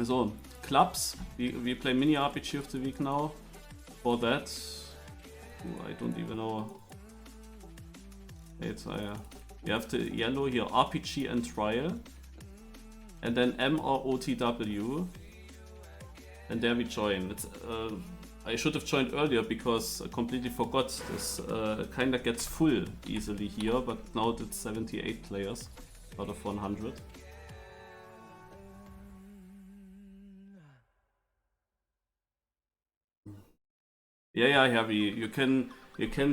So, clubs. We play MiniRPG of the week now. For that, I don't even know. It's you have the yellow here, RPG and trial, and then MROTW, and there we join. It's I should have joined earlier because I completely forgot. This kinda gets full easily here, but now it's 78 players out of 100. Yeah, Harry, you can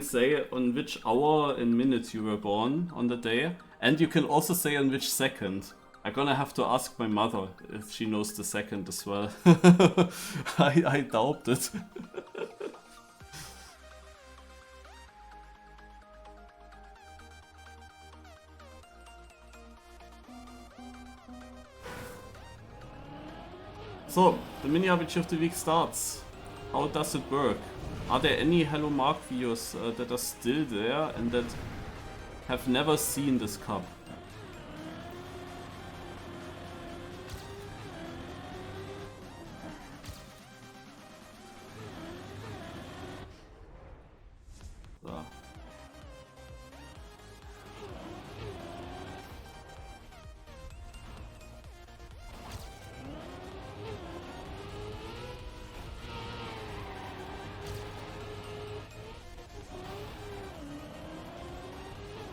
say on which hour and minute you were born on the day, and you can also say on which second. I'm gonna have to ask my mother if she knows the second as well. I doubt it. So, the MiniRPG of the week starts. How does it work? Are there any Hello Mark viewers that are still there and that have never seen this cup?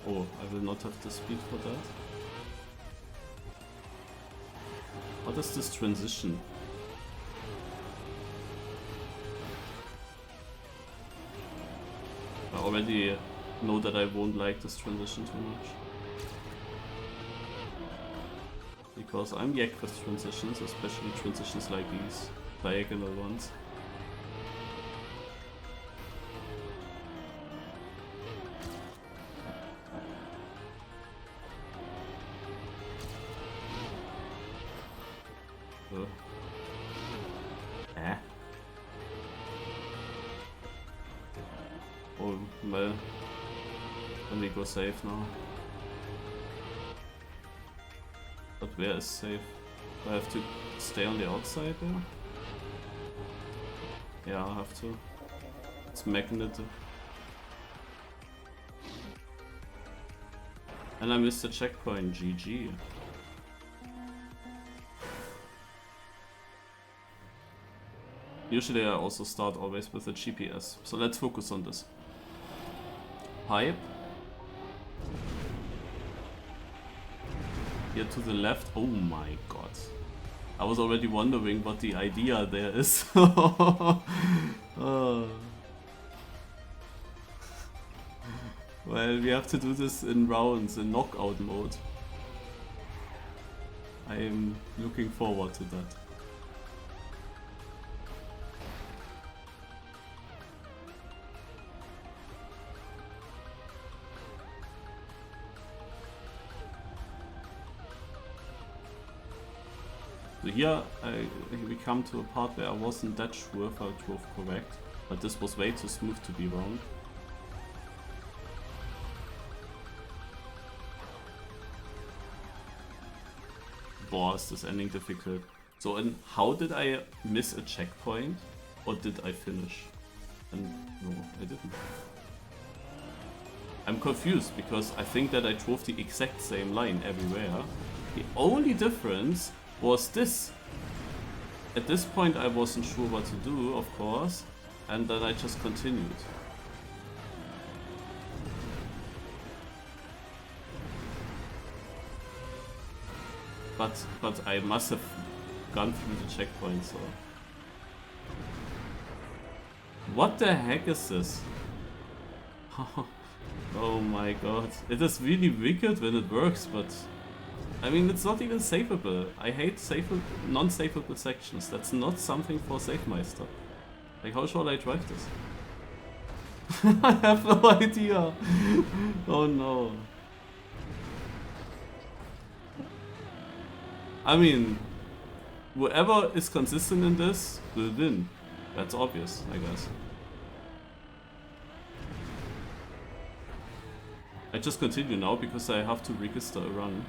Oh, I will not have the speed for that. What is this transition? I already know that I won't like this transition too much. Because I'm yak with transitions, especially transitions like these, diagonal ones. Oh, well, let me go safe now. But where is safe? Do I have to stay on the outside there? Yeah, I have to. It's magnetic. And I missed the checkpoint, GG. Usually I also start always with a GPS, so let's focus on this. Pipe. Here to the left. Oh my god. I was already wondering what the idea there is. Well, we have to do this in rounds, in knockout mode. I am looking forward to that. So here we come to a part where I wasn't that sure if I drove correct, but this was way too smooth to be wrong. Boah, is this ending difficult. So, and how did I miss a checkpoint? Or did I finish? And no, I didn't. I'm confused because I think that I drove the exact same line everywhere. The only difference was this. At this point I wasn't sure what to do, of course, and then I just continued. But I must have gone through the checkpoint, so... What the heck is this? Oh my god. It is really wicked when it works, but... I mean, it's not even safeable. I hate non-safeable sections. That's not something for SafeMeister. Like, how shall I drive this? I have no idea. Oh no. I mean, whoever is consistent in this will win. That's obvious, I guess. I just continue now because I have to register a run.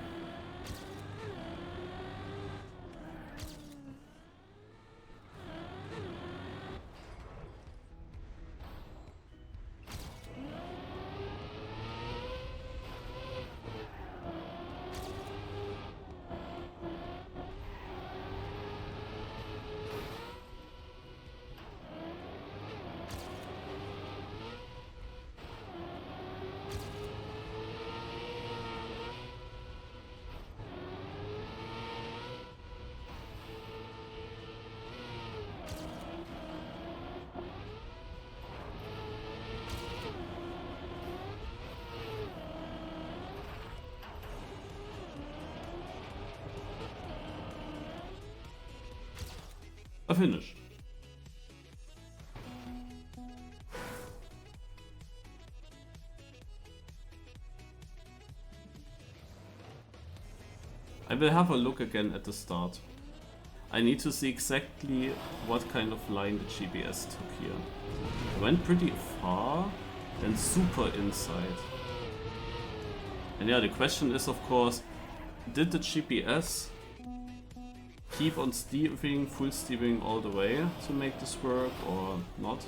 I finished. I will have a look again at the start. I need to see exactly what kind of line the GPS took here. It went pretty far and super inside. And yeah, the question is, of course, did the GPS keep on steering, full steering all the way to make this work or not?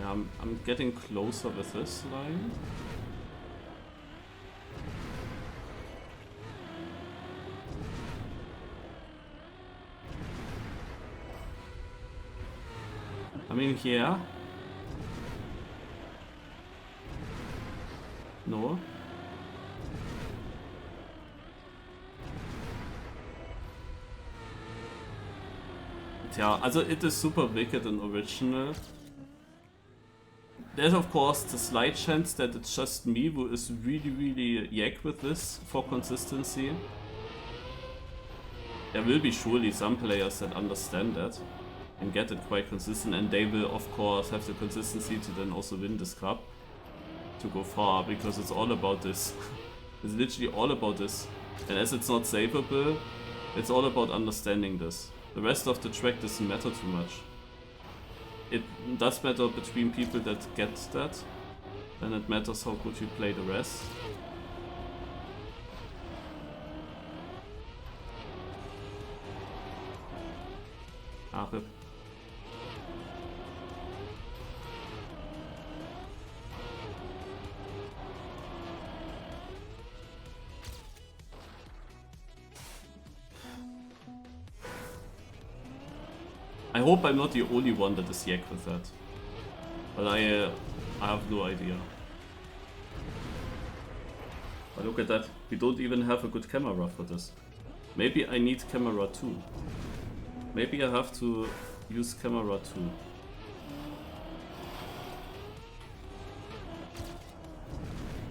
Yeah, I'm getting closer with this line. I mean, here. No. Yeah, also it is super wicked and original. There's of course the slight chance that it's just me who is really yak with this for consistency. There will be surely some players that understand that and get it quite consistent, and they will of course have the consistency to then also win this cup, to go far, because it's all about this. It's literally all about this, and as it's not savable, it's all about understanding this. The rest of the track doesn't matter too much. It does matter between people that get that, and it matters how good you play the rest. Ah, rip. I hope I'm not the only one that is yak with that, but I have no idea. But look at that, we don't even have a good camera for this. Maybe I need camera 2. Maybe I have to use camera 2.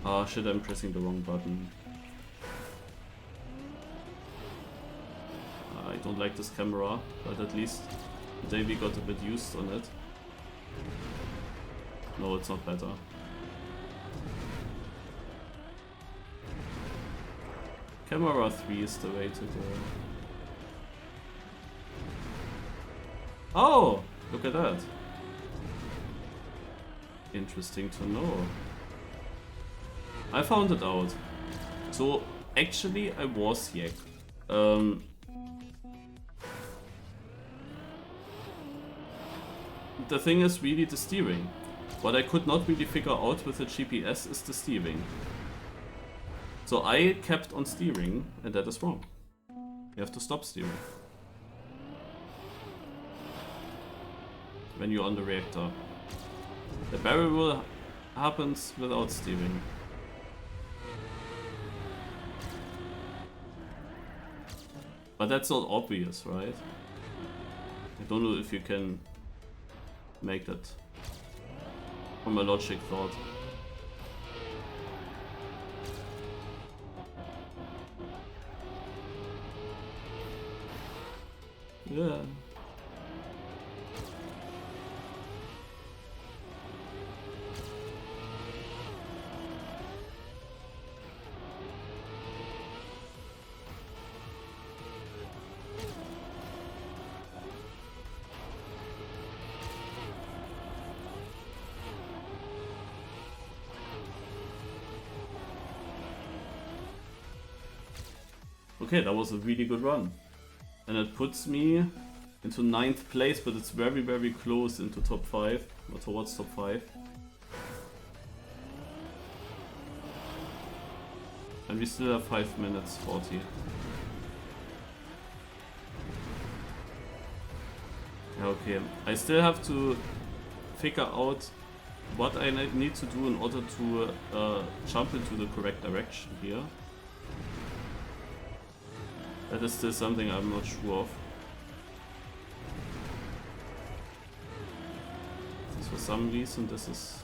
Ah shit, I'm pressing the wrong button. I don't like this camera, but at least today we got a bit used on it. No, it's not better. Camera 3 is the way to go. Oh! Look at that. Interesting to know. I found it out. So, actually I was yak. The thing is really the steering. What I could not really figure out with the GPS is the steering. So I kept on steering, and that is wrong. You have to stop steering when you're on the reactor. The barrel roll happens without steering. But that's not obvious, right? I don't know if you can make that from a logic thought. Yeah. Okay, that was a really good run. And it puts me into 9th place, but it's very close into top 5, or towards top 5. And we still have 5 minutes 40. Okay, I still have to figure out what I need to do in order to jump into the correct direction here. That is still something I'm not sure of. For some reason this is...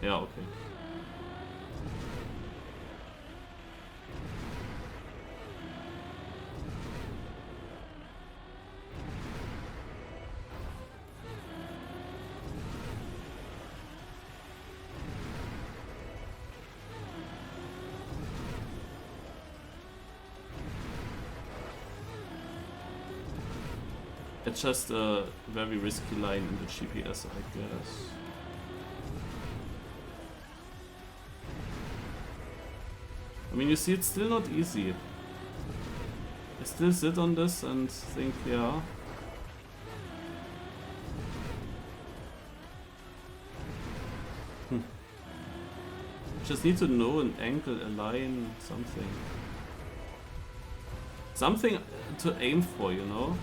Yeah, okay. It's just a very risky line in the GPS, I guess. I mean, you see, it's still not easy. I still sit on this and think, yeah. Just need to know an angle, a line, something. Something to aim for, you know?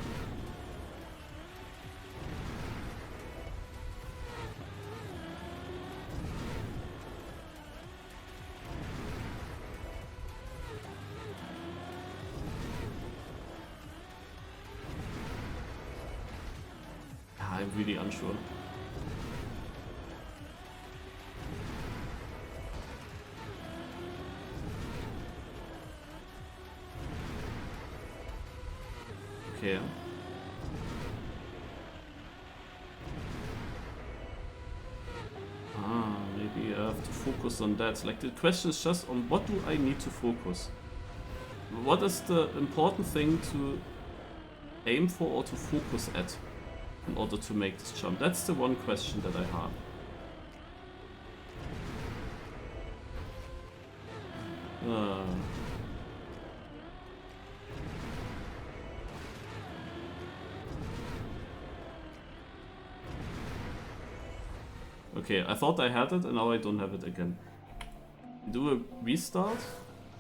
I'm really unsure. Okay. Maybe I have to focus on that. Like, the question is just on what do I need to focus? What is the important thing to aim for or to focus at in order to make this jump? That's the one question that I have. Okay, I thought I had it and now I don't have it again. Do a restart,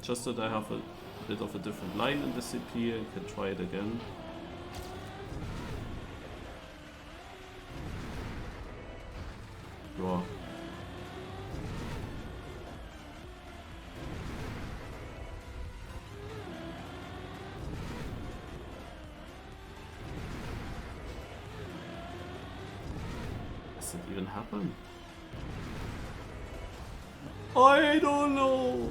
just that I have a bit of a different line in the CP and can try it again. Draw. Does it even happen? I don't know.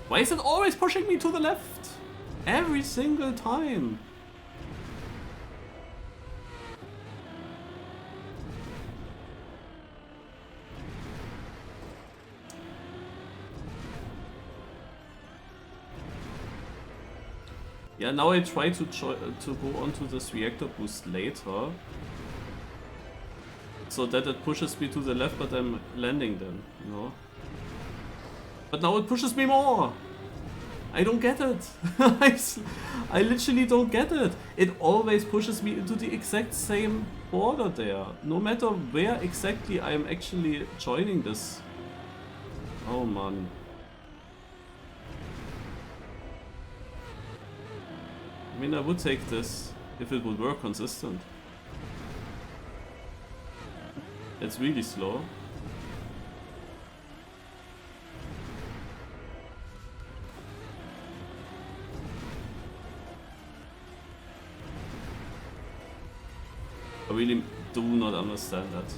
Why is it always pushing me to the left? Every single time. Yeah, now I try to go onto this reactor boost later, so that it pushes me to the left, but I'm landing then, you know? But now it pushes me more! I don't get it! I literally don't get it! It always pushes me into the exact same border there, no matter where exactly I'm actually joining this. Oh man. I mean, I would take this if it would work consistent. It's really slow. I really do not understand that.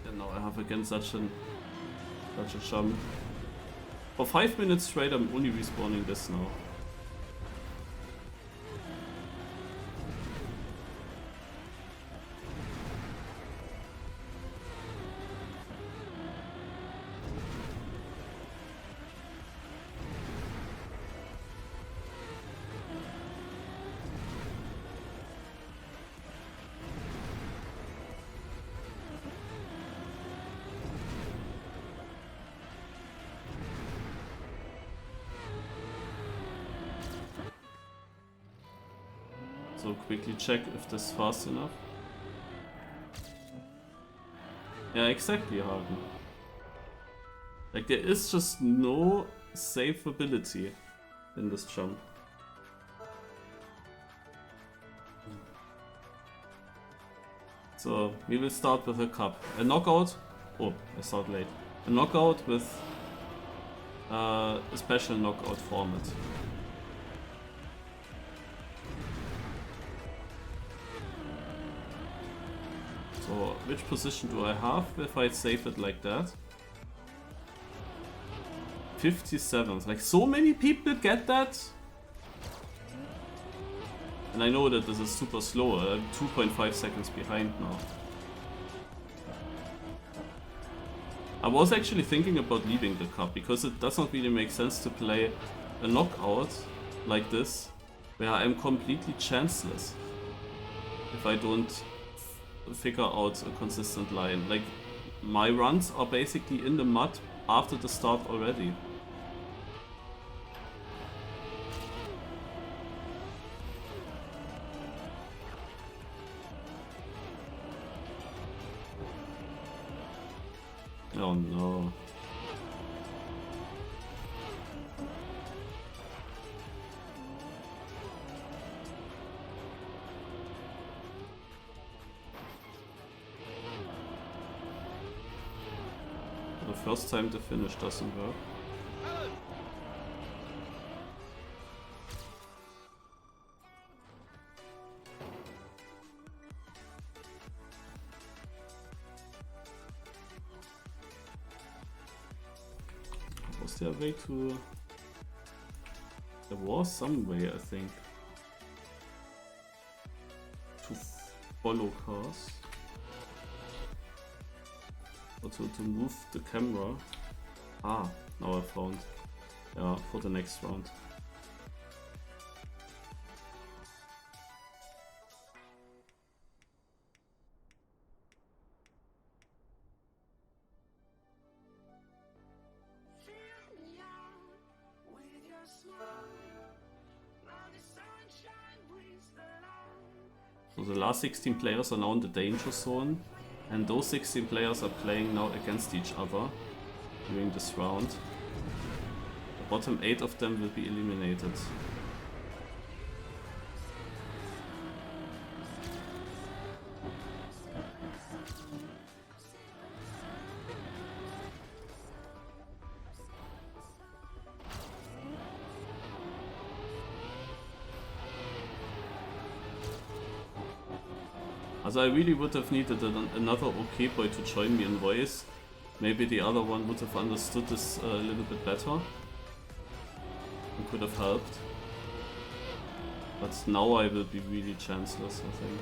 And now I have again such a jump. For 5 minutes straight I'm only respawning this now. So quickly check if this is fast enough. Yeah, exactly, Hagen. Like, there is just no safe ability in this jump. So, we will start with a cup. A knockout. Oh, I start late. A knockout with a special knockout format. So, which position do I have if I save it like that? 57th. Like, so many people get that? And I know that this is super slow. I'm 2.5 seconds behind now. I was actually thinking about leaving the cup, because it does not really make sense to play a knockout like this, where I am completely chanceless if I don't figure out a consistent line. Like, my runs are basically in the mud after the start already. Oh no. The first time the finish doesn't work. Was there a way to... There was some way, I think, to follow cars. Or to move the camera. Ah, now I found. Yeah, for the next round. So the last 16 players are now in the danger zone, and those 16 players are playing now against each other during this round. The bottom 8 of them will be eliminated. Also I really would have needed another OK boy to join me in voice. Maybe the other one would have understood this a little bit better and could have helped. But now I will be really chanceless, I think.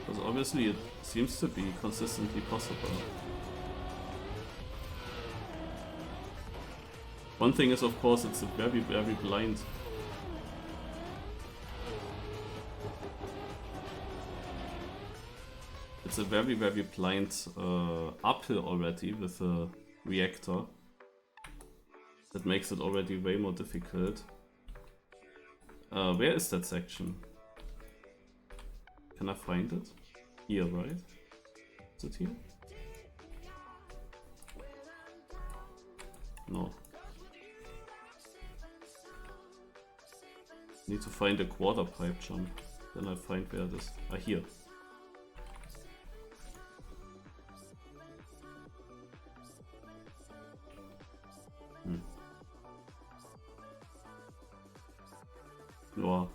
Because obviously it seems to be consistently possible. One thing is, of course, it's a very, very blind. It's a very, very blind uphill already with a reactor. That makes it already way more difficult. Where is that section? Can I find it? Here, right? Is it here? No. Need to find a quarter pipe jump. Then I find where it is. Ah, here. Ja.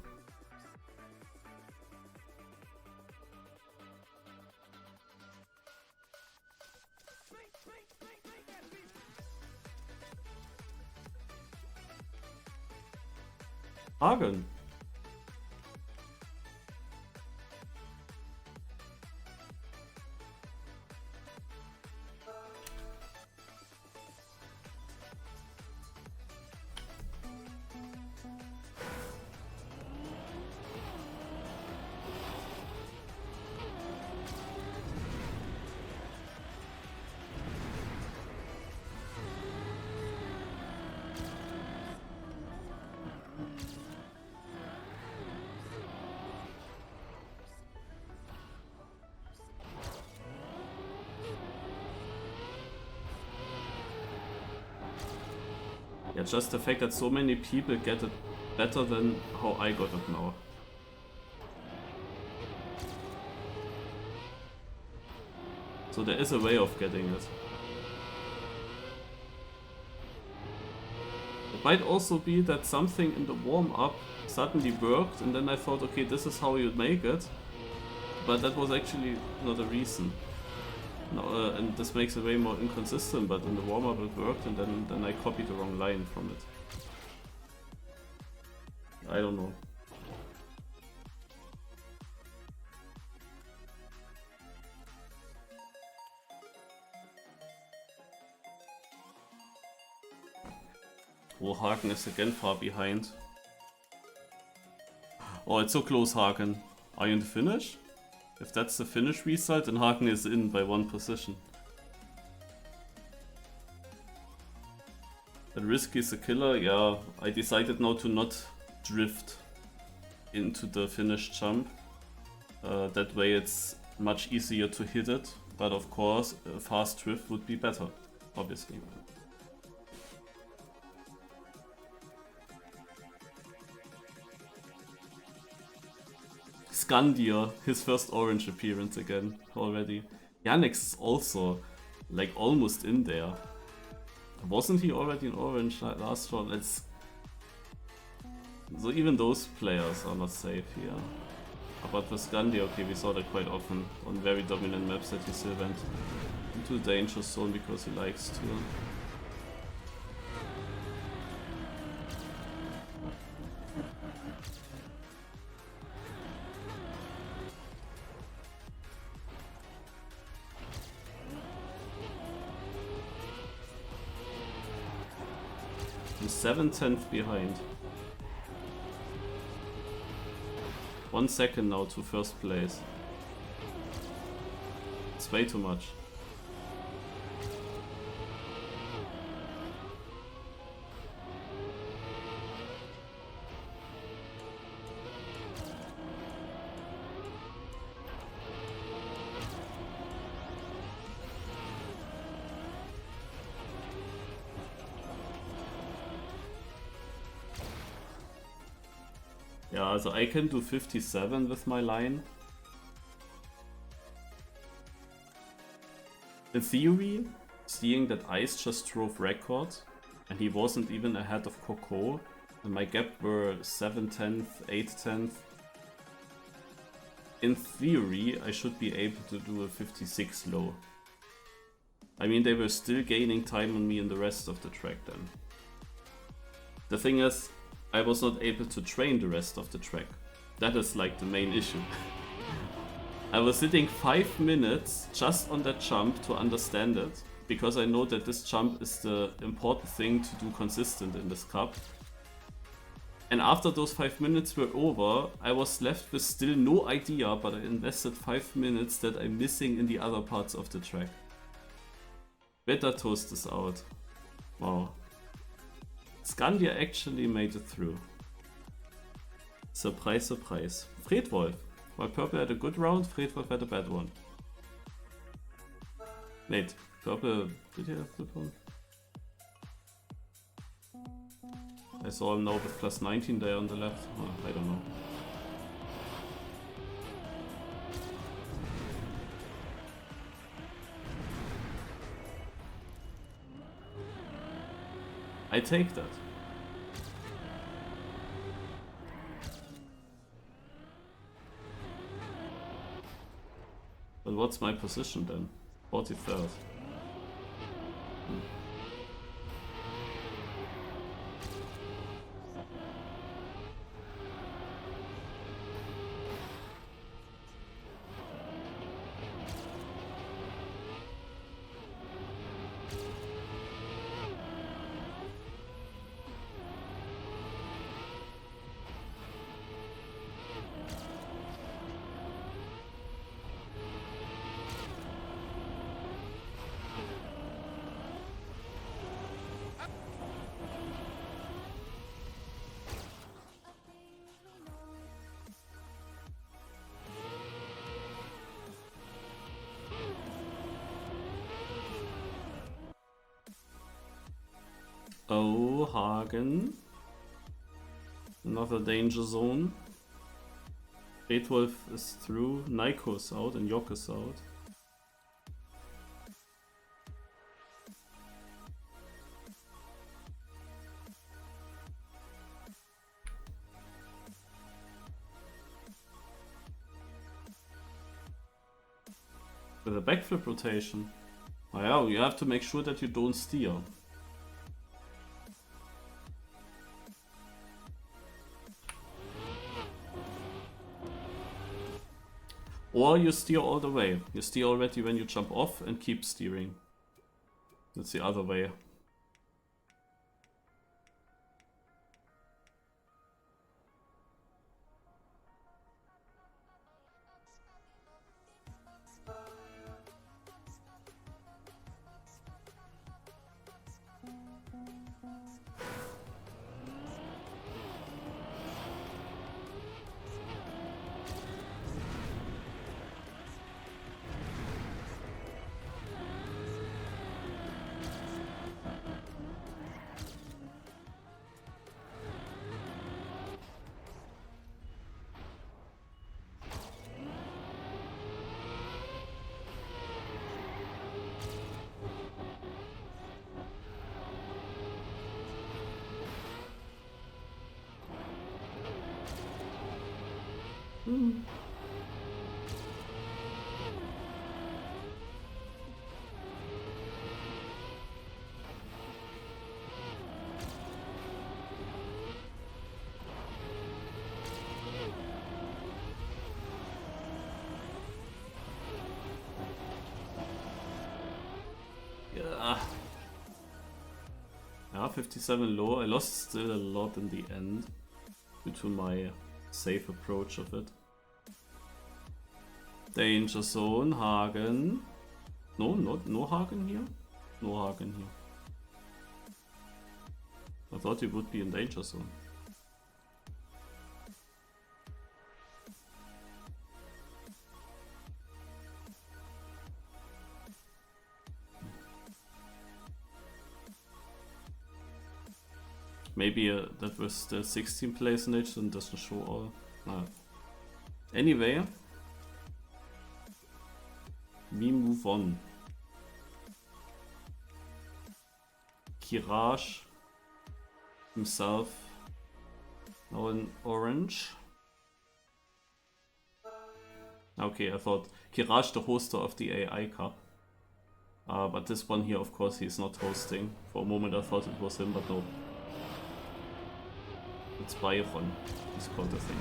Hagen. Yeah, just the fact that so many people get it better than how I got it now. So there is a way of getting it. It might also be that something in the warm-up suddenly worked and then I thought, okay, this is how you make it. But that was actually not a reason. No, and this makes it way more inconsistent, but in the warm-up it worked and then I copied the wrong line from it. I don't know. Oh, Haken is again far behind. Oh, it's so close, Haken. Are you in the finish? If that's the finish result, then Haken is in by 1 position. The risk is a killer. Yeah, I decided now to not drift into the finish jump. That way it's much easier to hit it. But of course, a fast drift would be better, obviously. Scandia, his first orange appearance again already. Yannick is also like almost in there. Wasn't he already in orange last round? So even those players are not safe here. But with Scandia, okay, we saw that quite often on very dominant maps that he still went into the danger zone because he likes to. He's 7/10 behind. 1 second now to first place. It's way too much. Yeah, so I can do 57 with my line. In theory, seeing that Ice just drove record and he wasn't even ahead of Coco and my gap were 7/10, 8/10. In theory, I should be able to do a 56 low. I mean, they were still gaining time on me in the rest of the track then. The thing is, I was not able to train the rest of the track. That is like the main issue. I was sitting 5 minutes just on that jump to understand it, because I know that this jump is the important thing to do consistent in this cup. And after those 5 minutes were over, I was left with still no idea, but I invested 5 minutes that I'm missing in the other parts of the track. Better toast this out. Wow. Scandia actually made it through. Surprise, surprise. Fredwolf. While Purple had a good round, Fredwolf had a bad one. Wait, Purple, did he have a good one? I saw him now with plus 19 there on the left. Oh, I don't know. I take that. But what's my position then? 43rd. Oh, Hagen. Another danger zone. Greatwolf is through, Naiko's out, and Yok is out. With a backflip rotation. Oh yeah, you have to make sure that you don't steer. Or you steer all the way. You steer already when you jump off and keep steering. That's the other way. Yeah, 57 low. I lost still a lot in the end due to my safe approach of it. Danger zone, Hagen. No Hagen here? No Hagen here. I thought he would be in danger zone. Maybe that was the 16 place in it and doesn't show all. Anyway, we move on. Kiraj himself now in orange. Okay, I thought Kiraj the hoster of the AI Cup. But this one here, of course, he's not hosting. For a moment I thought it was him, but no. It's Byron, he's called the thing.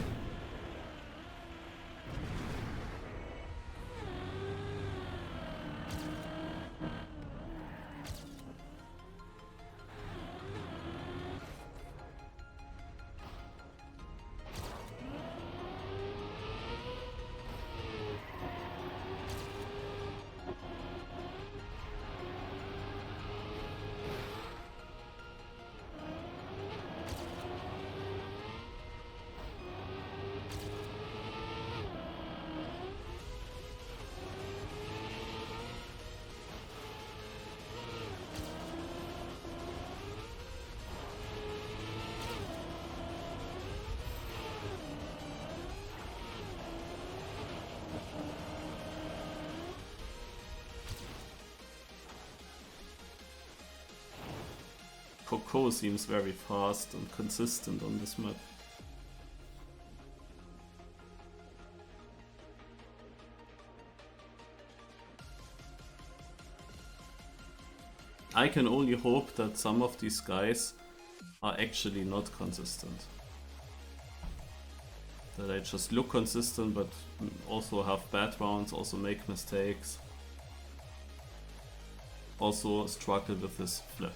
Coco seems very fast and consistent on this map. I can only hope that some of these guys are actually not consistent. That they just look consistent but also have bad rounds, also make mistakes. Also struggle with this flip.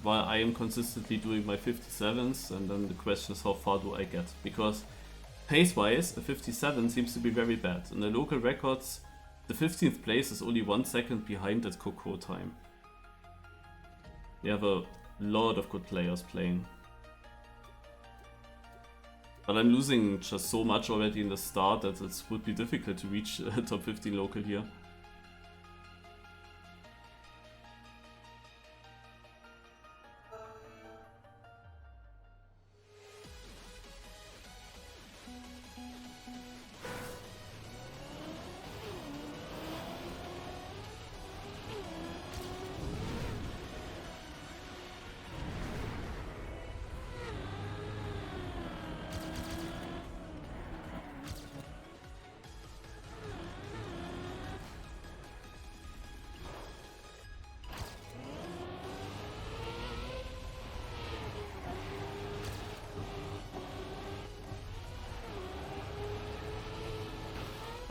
While I am consistently doing my 57s, and then the question is how far do I get? Because pace-wise, a 57 seems to be very bad. In the local records, the 15th place is only 1 second behind that Coco time. They have a lot of good players playing. But I'm losing just so much already in the start that it would be difficult to reach top 15 local here.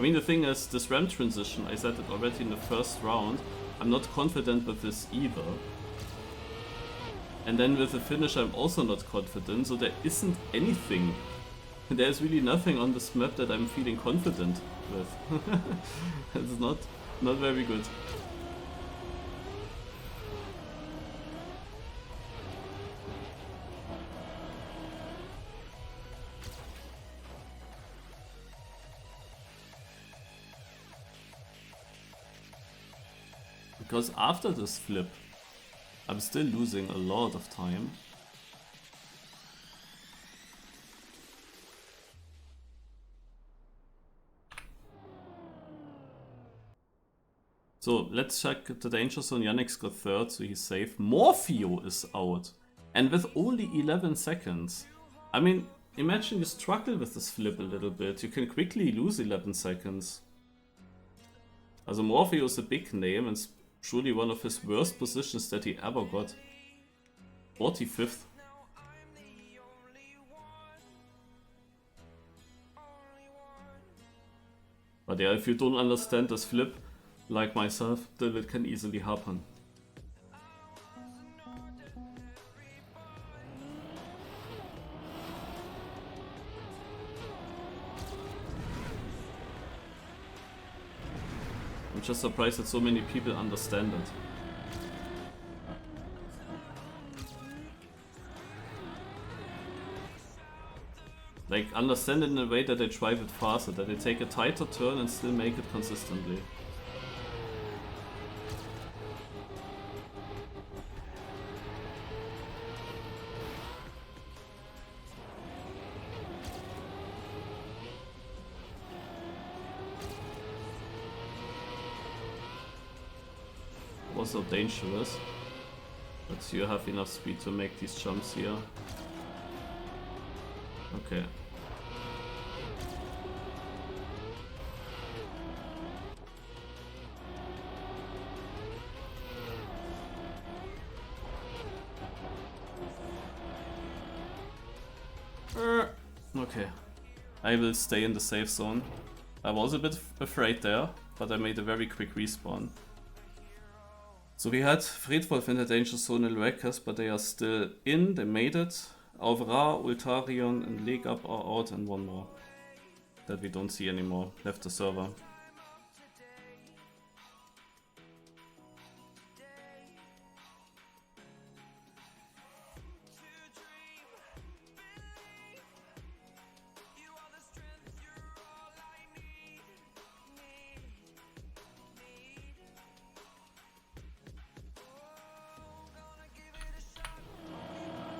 mean, the thing is, this ramp transition, I said it already in the first round, I'm not confident with this either. And then with the finish I'm also not confident, so there isn't anything. There's really nothing on this map that I'm feeling confident with. It's not very good. Because after this flip, I'm still losing a lot of time. So let's check the danger zone. Yannick's got third, so he's safe. Morpheo is out. And with only 11 seconds. I mean, imagine you struggle with this flip a little bit. You can quickly lose 11 seconds. Also Morpheo is a big name and surely one of his worst positions that he ever got. 45th. But yeah, if you don't understand this flip, like myself, then it can easily happen. I'm just surprised that so many people understand it. Like, understand it in a way that they drive it faster, that they take a tighter turn and still make it consistently. Also dangerous, but you have enough speed to make these jumps here. Okay. Okay. I will stay in the safe zone. I was a bit afraid there, but I made a very quick respawn. So we had Fredwolf in the danger zone and Wreckers, but they are still in, they made it. Alvra, Ultarion and Legap are out, and one more that we don't see anymore left the server.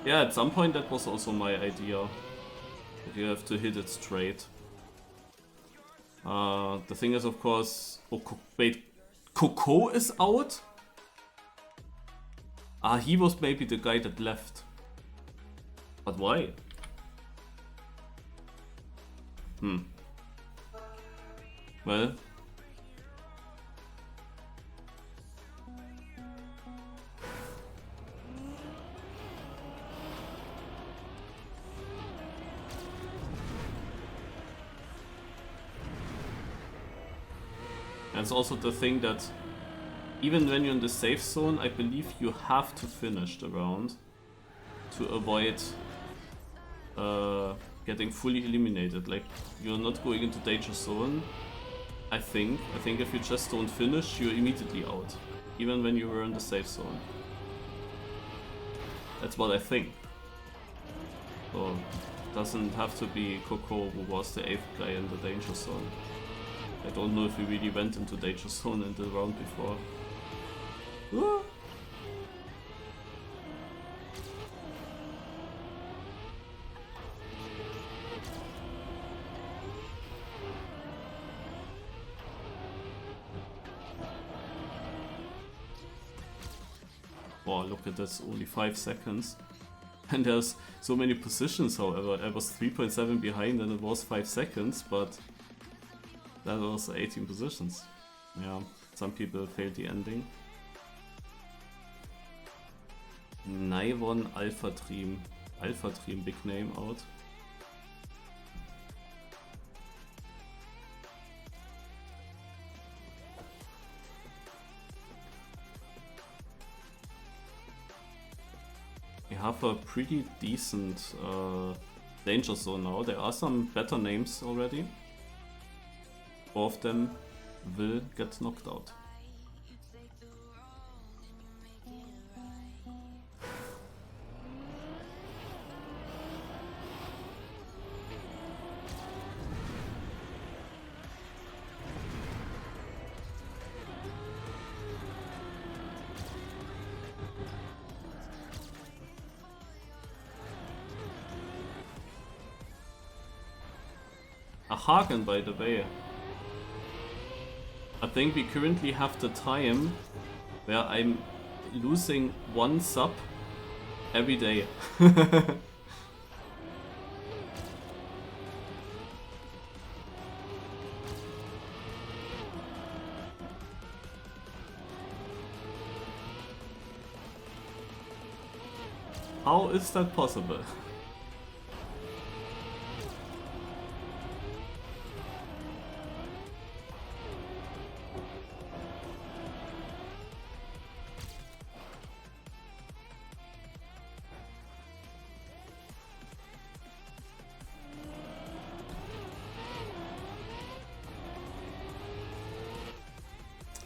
Yeah, at some point that was also my idea. That you have to hit it straight. The thing is, of course... Oh, wait. Coco is out? Ah, he was maybe the guy that left. But why? Well... That's also the thing that even when you're in the safe zone, I believe you have to finish the round to avoid getting fully eliminated. Like, you're not going into danger zone, I think. I think if you just don't finish, you're immediately out, even when you were in the safe zone. That's what I think. So, it doesn't have to be Coco who was the 8th guy in the danger zone. I don't know if we really went into danger zone in the round before. Ah. Wow, look at this, only 5 seconds. And there's so many positions, however. I was 3.7 behind and it was 5 seconds, but that was 18 positions. Yeah, some people failed the ending. Naivon Alpha Dream. Alpha Dream, big name out. have a pretty decent danger zone now. There are some better names already. 4 of them will get knocked out. A Hagen, by the way. I think we currently have the time where I'm losing 1 sub every day. How is that possible?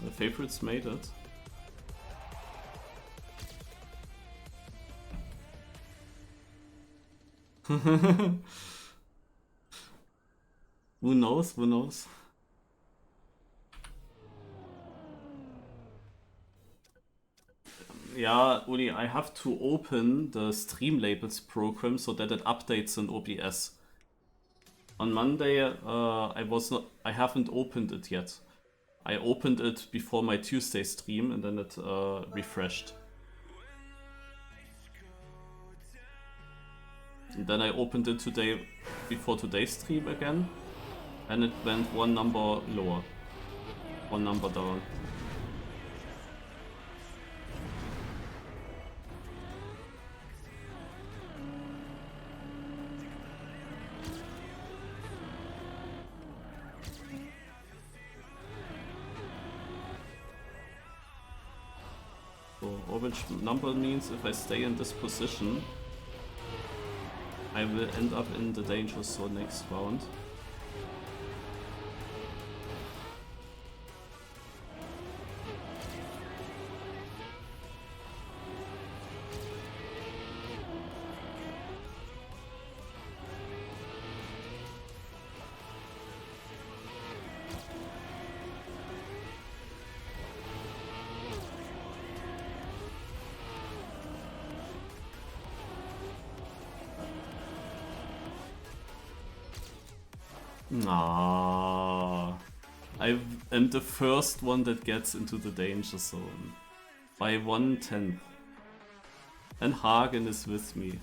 The favorites made it. Who knows? Who knows? Yeah, Uli, I have to open the Stream Labels program so that it updates in OBS. On Monday, I haven't opened it yet. I opened it before my Tuesday stream and then it refreshed. And then I opened it today before today's stream again, and it went 1 number lower, 1 number down. So orange number means if I stay in this position, I will end up in the danger zone next round. I am the first one that gets into the danger zone by 1/10, and Hagen is with me.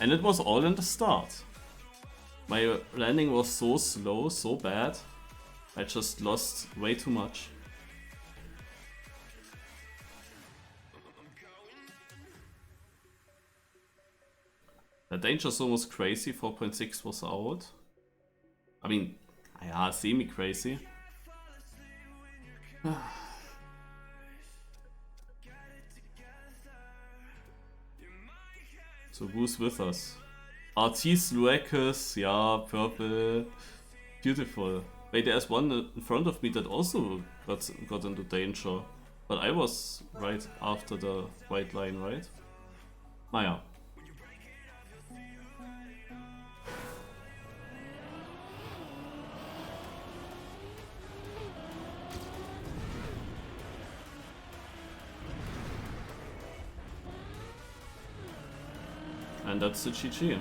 And it was all in the start. My landing was so slow, so bad. I just lost way too much. The danger zone was crazy, 4.6 was out. I mean, yeah, semi-crazy. So who's with us? Artisse, Luekes, yeah, purple. Beautiful. Wait, there's one in front of me that also got into danger. But I was right after the white line, right? Ah ja. And that's the GG.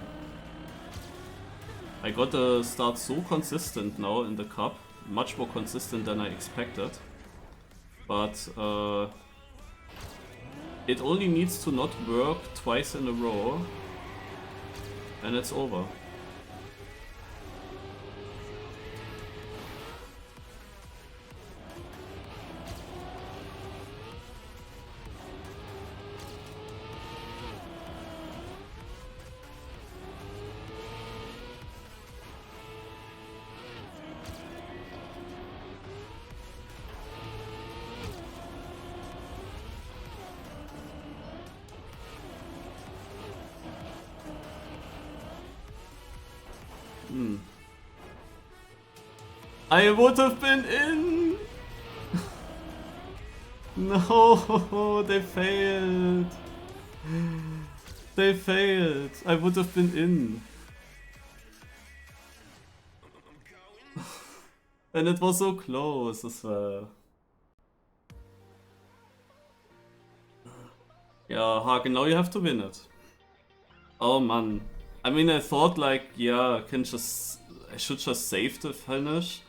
I got the start so consistent now in the cup, much more consistent than I expected. But it only needs to not work twice in a row, and it's over. I would have been in! No, they failed. They failed. I would have been in. And it was so close as well. Yeah, Hagen, now you have to win it. Oh man. I mean, I thought like, yeah, I should just save the finish.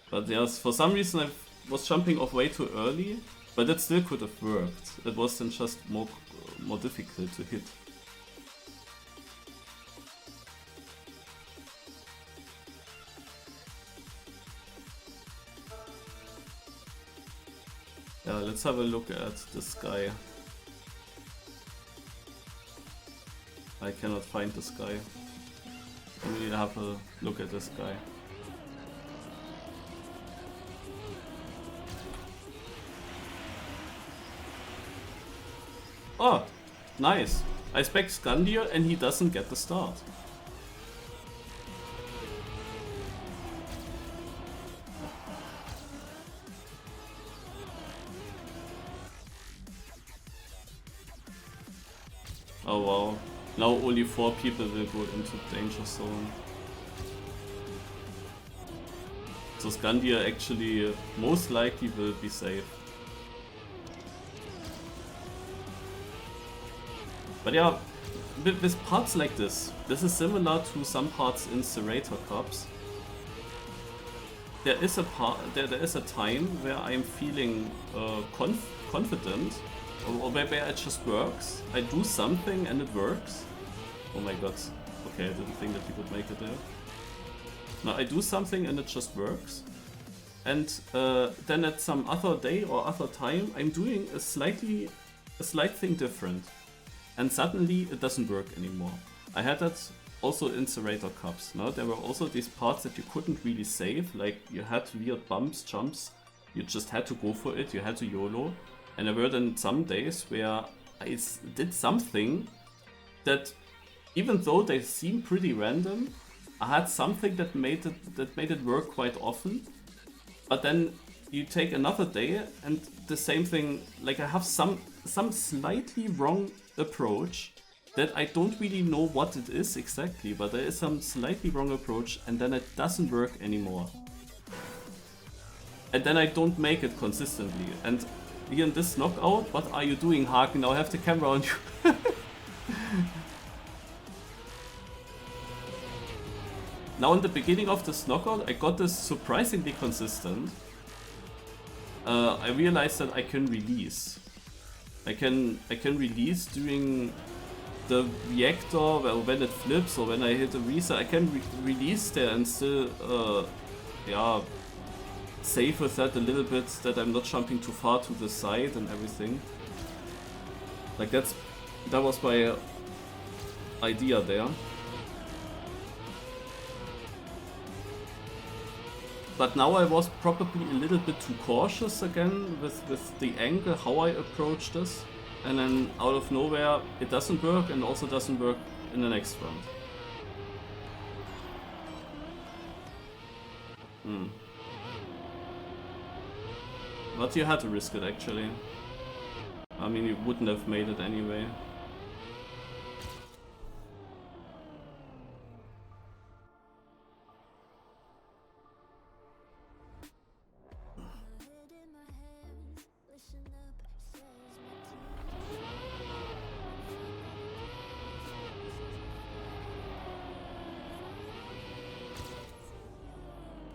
But yes, for some reason I was jumping off way too early. But it still could have worked. It was then just more difficult to hit. Yeah, let's have a look at this guy. I cannot find this guy. We have a look at this guy. Oh, nice. I spec Skandir and he doesn't get the start. Oh wow. Now only 4 people will go into danger zone. So Skandir actually most likely will be safe. But yeah, with parts like this is similar to some parts in Serrator Cups. There is a time where I'm feeling confident, or where it just works. I do something and it works. Oh my god. Okay, I didn't think that you could make it there. No, I do something and it just works. And then at some other day or other time, I'm doing a slight thing different. And suddenly it doesn't work anymore. I had that also in Serrator Cups. No? There were also these parts that you couldn't really save, like you had weird bumps, jumps, you just had to go for it, you had to YOLO. And there were then some days where I did something that, even though they seem pretty random, I had something that made it work quite often. But then you take another day and the same thing, like I have some slightly wrong approach that I don't really know what it is exactly, but there is some slightly wrong approach and then it doesn't work anymore. And then I don't make it consistently. And here in this knockout, what are you doing, Haken? Now I have the camera on you. Now in the beginning of this knockout, I got this surprisingly consistent. I realized that I can release. I can release during the reactor, well, when it flips or when I hit a reset. I can release there and still, yeah, save with that a little bit, that I'm not jumping too far to the side and everything. Like that was my idea there. But now I was probably a little bit too cautious again with the angle, how I approach this. And then out of nowhere it doesn't work, and also doesn't work in the next round. But you had to risk it actually. I mean, you wouldn't have made it anyway.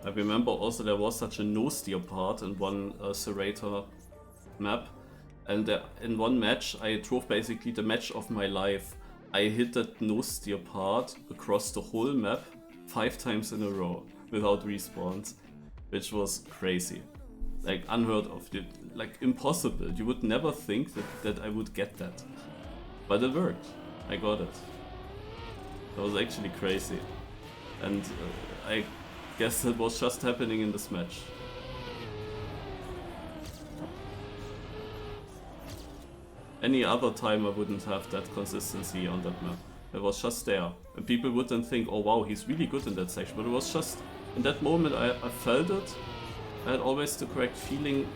I remember also there was such a no-steer part in one Serrator map, and in one match I drove basically the match of my life. I hit that no-steer part across the whole map 5 times in a row without respawns, which was crazy. Like unheard of, like impossible. You would never think that I would get that. But it worked. I got it. That was actually crazy. And I guess it was just happening in this match. Any other time I wouldn't have that consistency on that map. It was just there. And people would then think, oh wow, he's really good in that section. But it was just, in that moment I felt it. I had always the correct feeling.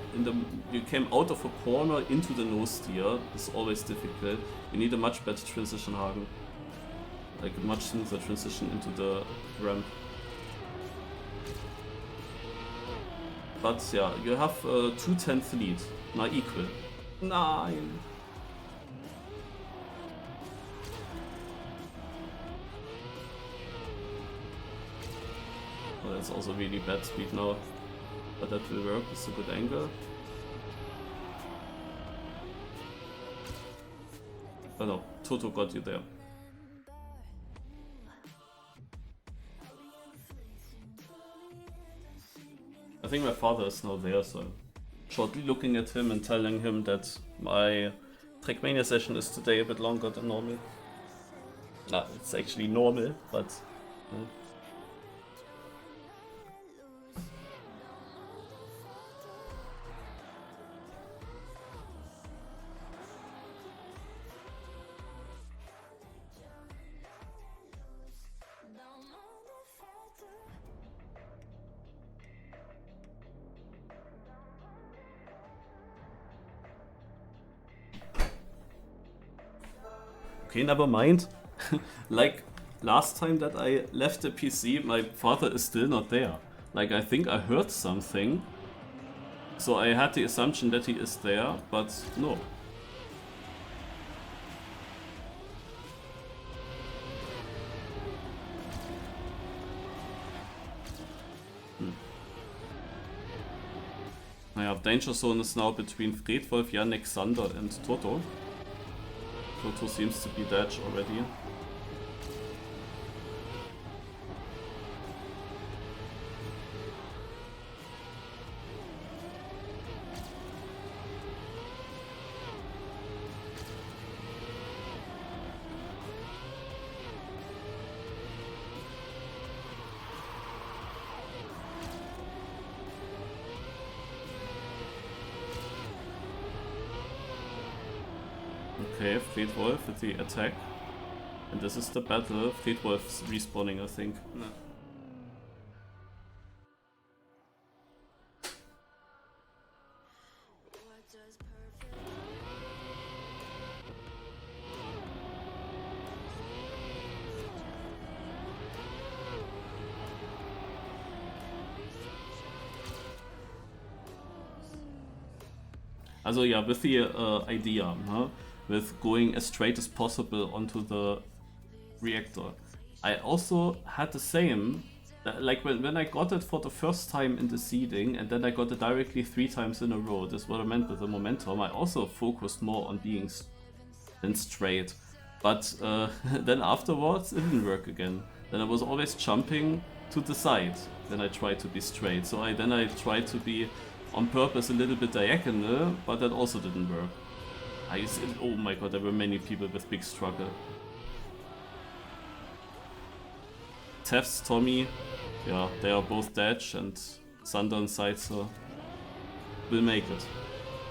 You came out of a corner into the nose steer. It's always difficult. You need a much better transition Hagen. Like a much smoother transition into the ramp. But yeah, you have a 2/10 lead. Now equal. Nine. Oh, that's also really bad speed now. But that will work, it's a good angle. But no, Toto got you there. I think my father is now there, so I'm shortly looking at him and telling him that my Trackmania session is today a bit longer than normal. Nah, it's actually normal, but... Okay, never mind. Like last time that I left the PC, my father is still not there. Like I think I heard something. So I had the assumption that he is there, but no. Naja, Danger Zone is now between Fredwolf, Yannick, Sander and Toto. Toto seems to be dead already. Okay, Fredwolf with the attack. And this is the battle. Fredwolf's respawning, I think. No. Also yeah, with the idea, huh? With going as straight as possible onto the reactor. I also had the same, like when I got it for the first time in the seeding and then I got it directly 3 times in a row, that's what I meant with the momentum. I also focused more on being straight, but then afterwards it didn't work again. Then I was always jumping to the side when I tried to be straight, so then I tried to be on purpose a little bit diagonal, but that also didn't work. Oh my god, there were many people with big struggle. Tefs, Tommy, yeah, they are both dead, and Sander and Seitzer will make it.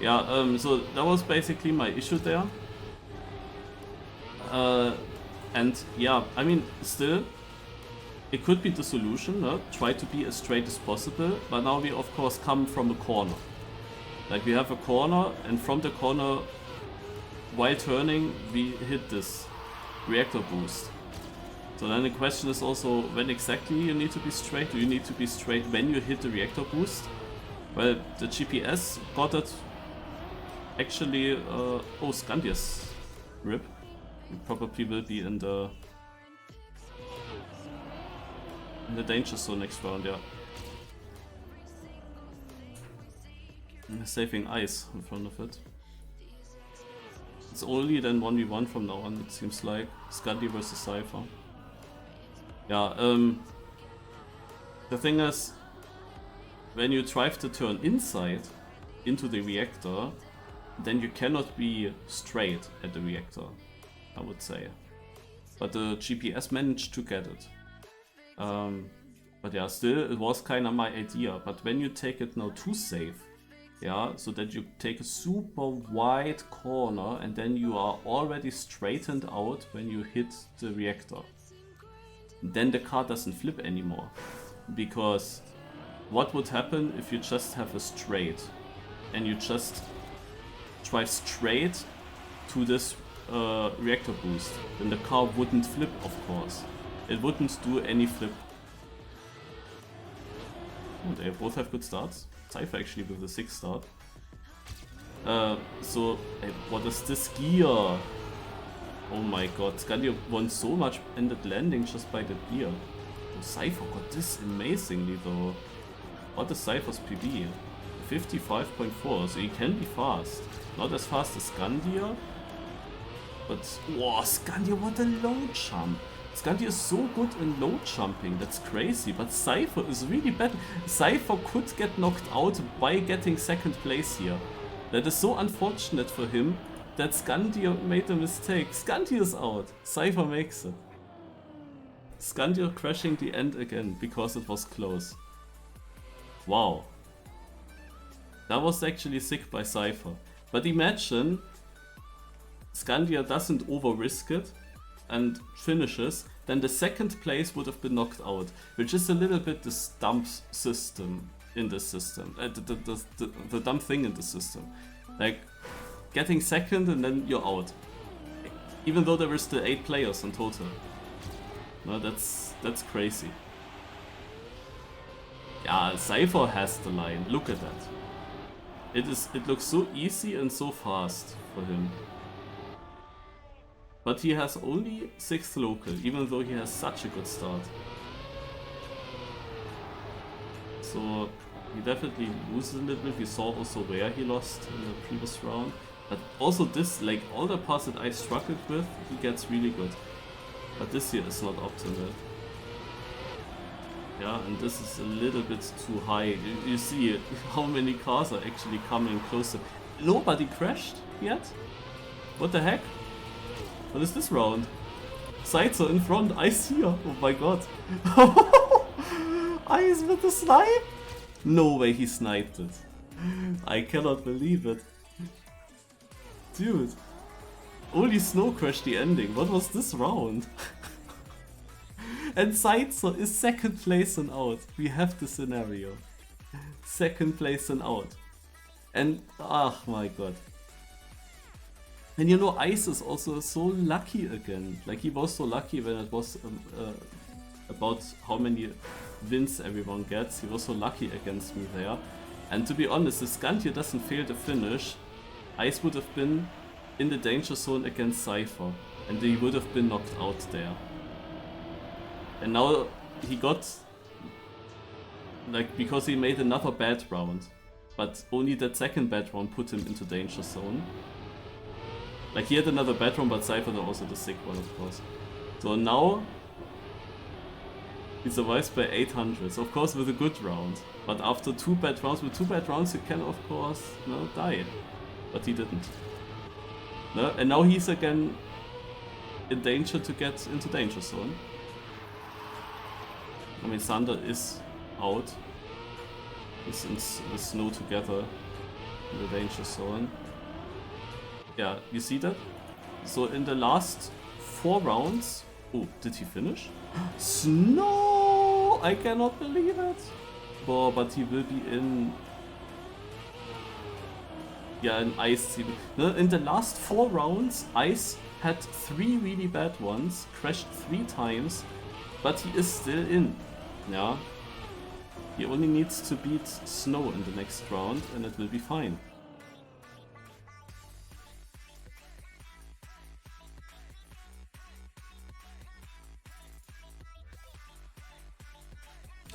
Yeah, so that was basically my issue there. And yeah, I mean, still, it could be the solution, no? Try to be as straight as possible, but now we of course come from a corner. Like we have a corner, and from the corner, while turning, we hit this reactor boost. So then the question is also, when exactly you need to be straight? Do you need to be straight when you hit the reactor boost? Well, the GPS got it actually, oh, Scandius, rip. It probably will be in the danger zone next round, yeah. And saving ice in front of it. It's only then 1v1 from now on, it seems like. Scandi versus Cypher. Yeah, the thing is, when you drive the turn inside into the reactor, then you cannot be straight at the reactor, I would say. But the GPS managed to get it. But yeah, still, it was kinda my idea. But when you take it now too safe, Yeah, so that you take a super wide corner and then you are already straightened out when you hit the reactor. Then the car doesn't flip anymore. Because what would happen if you just have a straight and you just drive straight to this reactor boost? Then the car wouldn't flip, of course. It wouldn't do any flip. Oh, they both have good starts. Cypher actually with a 6 start. So, what is this gear? Oh my god, Scandia won so much ended landing just by the gear. Oh, Cypher got this amazingly though. What is Cypher's PB? 55.4, so he can be fast. Not as fast as Scandia. But, wow, Scandia, what a low jump. Scandia is so good in low jumping, that's crazy, but Cypher is really bad. Cypher could get knocked out by getting 2nd place here. That is so unfortunate for him that Scandia made a mistake. Scandia is out, Cypher makes it. Scandia crashing the end again because it was close. Wow. That was actually sick by Cypher. But imagine Scandia doesn't over-risk it and finishes, then the 2nd place would have been knocked out, which is a little bit the dumb system in this system, the dumb thing in the system. Like, getting 2nd and then you're out. Even though there is still 8 players in total. No, that's crazy. Yeah, Cypher has the line, look at that. It looks so easy and so fast for him. But he has only 6th local, even though he has such a good start. So he definitely loses a little bit. We saw also where he lost in the previous round. But also this, like all the parts that I struggled with, he gets really good. But this here is not optimal. Yeah, and this is a little bit too high. You see how many cars are actually coming closer. Nobody crashed yet? What the heck? What is this round? Sides are in front, Ice here. Oh my god. Ice with the snipe? No way he sniped it. I cannot believe it. Dude. Only Snow crashed the ending. What was this round? And Sidesaw is 2nd place and out. We have the scenario. 2nd place and out. And, oh my god. And you know, Ice is also so lucky again. Like, he was so lucky when it was about how many wins everyone gets. He was so lucky against me there. And to be honest, if Scandia doesn't fail the finish, Ice would have been in the danger zone against Cypher. And he would have been knocked out there. And now he got, like, because he made another bad round. But only that 2nd bad round put him into danger zone. Like, he had another bad round, but Cypher also the sick one, of course. So now he survives by 800, of course with a good round. But after 2 bad rounds, with 2 bad rounds you can of course, you know, die. But he didn't. No? And now he's again in danger to get into danger zone. I mean, Thunder is out. He's in the Snow together in the danger zone. Yeah, you see that? So in the last 4 rounds... Oh, did he finish? Snow! I cannot believe it! Oh, but he will be in... Yeah, in Ice. In the last 4 rounds, Ice had 3 really bad ones, crashed 3 times, but he is still in. Yeah. He only needs to beat Snow in the next round and it will be fine.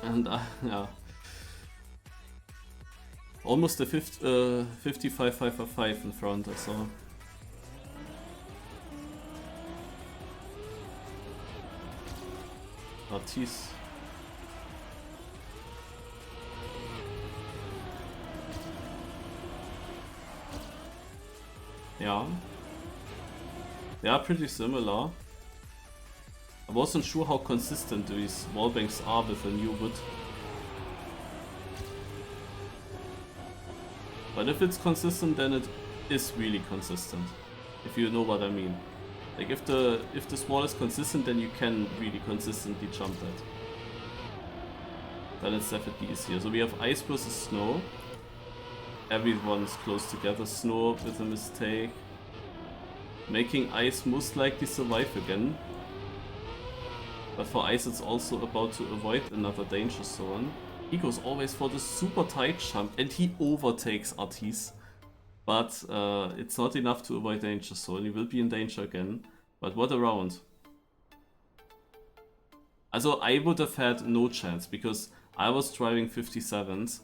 And yeah, almost a 55-5 in front or so. Artisse. Yeah. They are pretty similar. I wasn't sure how consistent these wallbangs are with the new wood. But if it's consistent, then it is really consistent. If you know what I mean. Like if the wall is consistent, then you can really consistently jump that. Then it's definitely easier. So we have ice versus snow. Everyone's close together. Snow with a mistake. Making ice most likely survive again. But for ice it's also about to avoid another danger zone. He goes always for the super tight jump and he overtakes Artisse. But it's not enough to avoid danger zone. He will be in danger again. But what a round. Also I would have had no chance because I was driving 57s.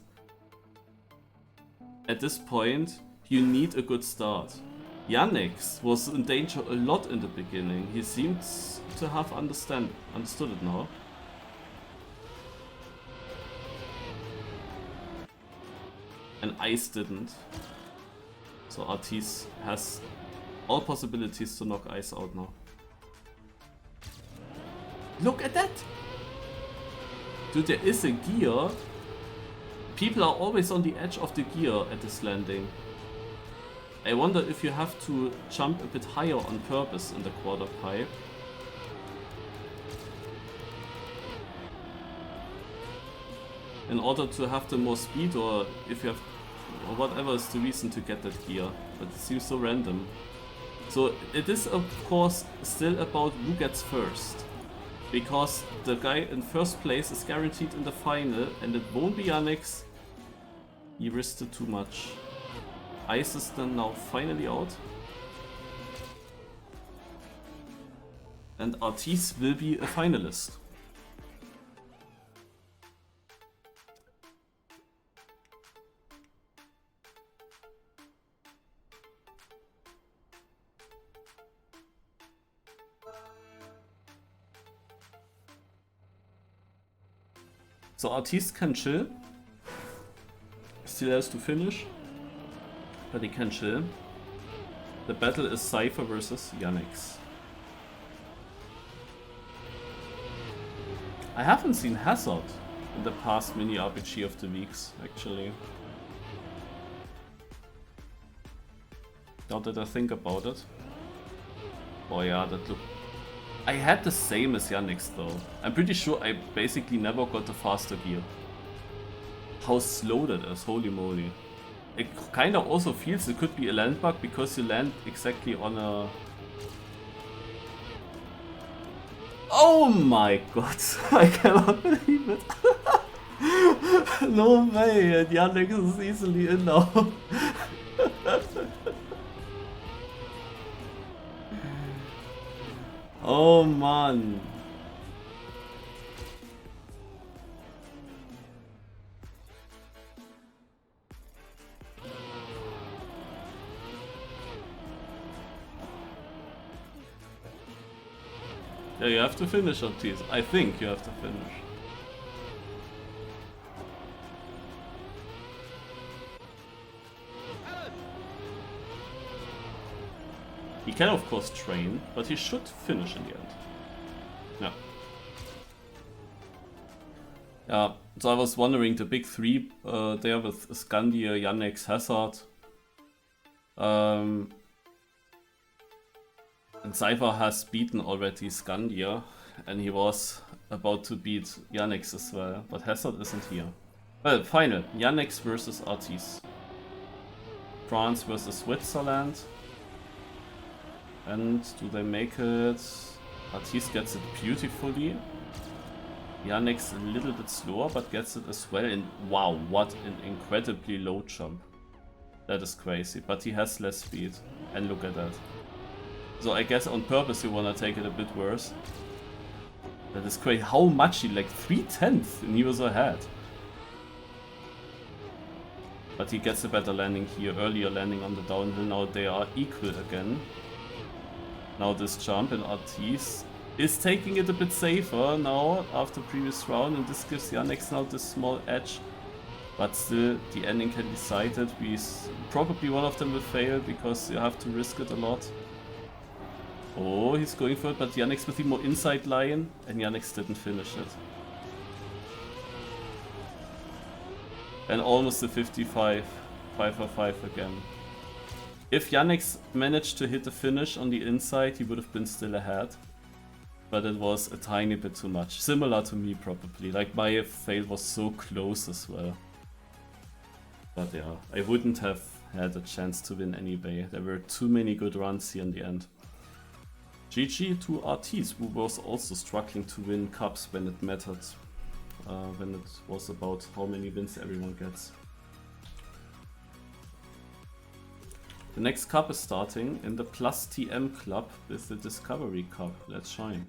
At this point, you need a good start. Yannick was in danger a lot in the beginning. He seems to have understood it now. And Ice didn't. So Artisse has all possibilities to knock Ice out now. Look at that! Dude, there is a gear. People are always on the edge of the gear at this landing. I wonder if you have to jump a bit higher on purpose in the quarter pipe. In order to have the more speed, or if you have, or whatever is the reason to get that gear. But it seems so random. So it is of course still about who gets first. Because the guy in first place is guaranteed in the final and it won't be Yannick's. He risked it too much. Ice is then now finally out. And Artisse will be a finalist. So Artisse can chill. Still has to finish. But he can chill. The battle is Cypher versus Yannick. I haven't seen Hazard in the past MiniRPG of the weeks, actually. Now that I think about it. Oh yeah, that looked... I had the same as Yannick though. I'm pretty sure I basically never got the faster gear. How slow that is, holy moly. It kinda also feels it could be a land bug because you land exactly on a... Oh my god, I cannot believe it. No way, and Yannick is easily in now. Oh man. Yeah, you have to finish Artisse. I think you have to finish. He can of course train, but he should finish in the end. Yeah. Yeah, so I was wondering, the big three there with Scandia, Yannick, Hazard. And Cypher has beaten already Scandia, and he was about to beat Yannick as well, but Hazard isn't here. Well, final, Yannick versus Artisse. France versus Switzerland. And do they make it? Artisse gets it beautifully. Yannick's a little bit slower, but gets it as well. And wow, what an incredibly low jump. That is crazy, but he has less speed. And look at that. So I guess on purpose you wanna take it a bit worse. That is crazy. How much he, like 3/10 and he was ahead. But he gets a better landing here, earlier landing on the downhill. Now they are equal again. Now this jump, and Artisse is taking it a bit safer now after previous round, and this gives Yannick now this small edge. But still, the ending can decide it. Probably one of them will fail because you have to risk it a lot. Oh, he's going for it, but Yannick with the more inside line, and Yannick didn't finish it. And almost a 55. 5-5 again. If Yannick's managed to hit the finish on the inside, he would have been still ahead. But it was a tiny bit too much. Similar to me, probably. Like, my fail was so close as well. But yeah, I wouldn't have had a chance to win anyway. There were too many good runs here in the end. GG to Artisse, who was also struggling to win cups when it mattered. When it was about how many wins everyone gets. The next cup is starting in the Plus TM club with the Discovery Cup. Let's shine.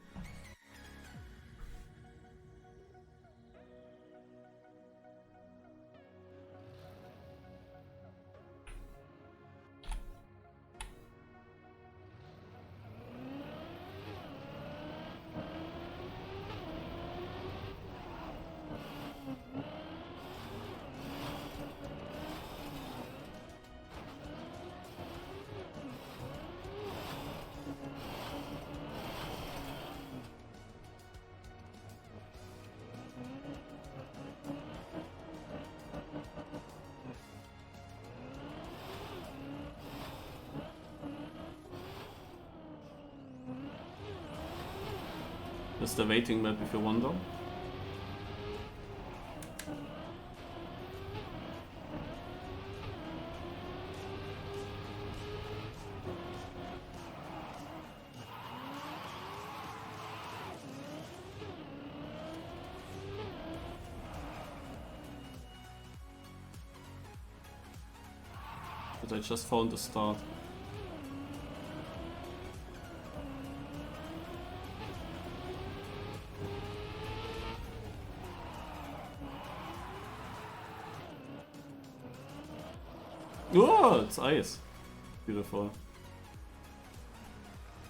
This is the waiting map if you wonder. But I just found the start. Oh, it's ice. Beautiful.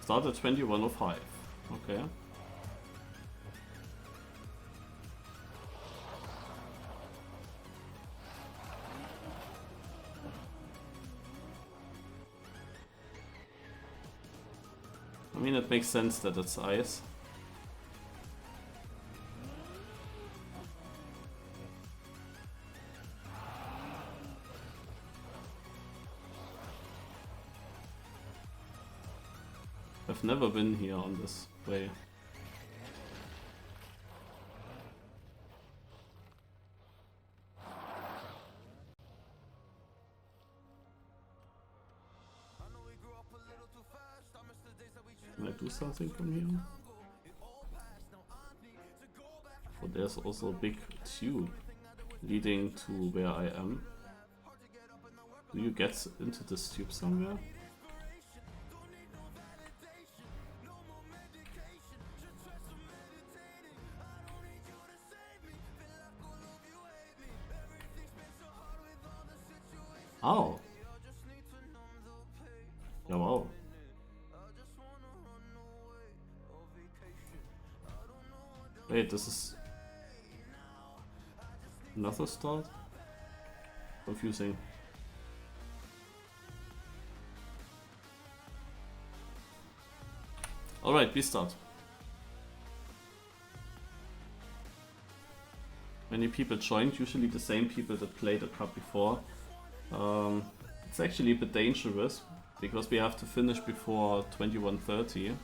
Start at 21:05. Okay. I mean, it makes sense that it's ice. I've never been here on this way. Can I do something from here? Oh, there's also a big tube leading to where I am. Do you get into this tube somewhere? Oh. Yeah, wow. Wait, this is another start? Confusing. Alright, we start. Many people joined, usually the same people that played the cup before. It's actually a bit dangerous because we have to finish before 21:30.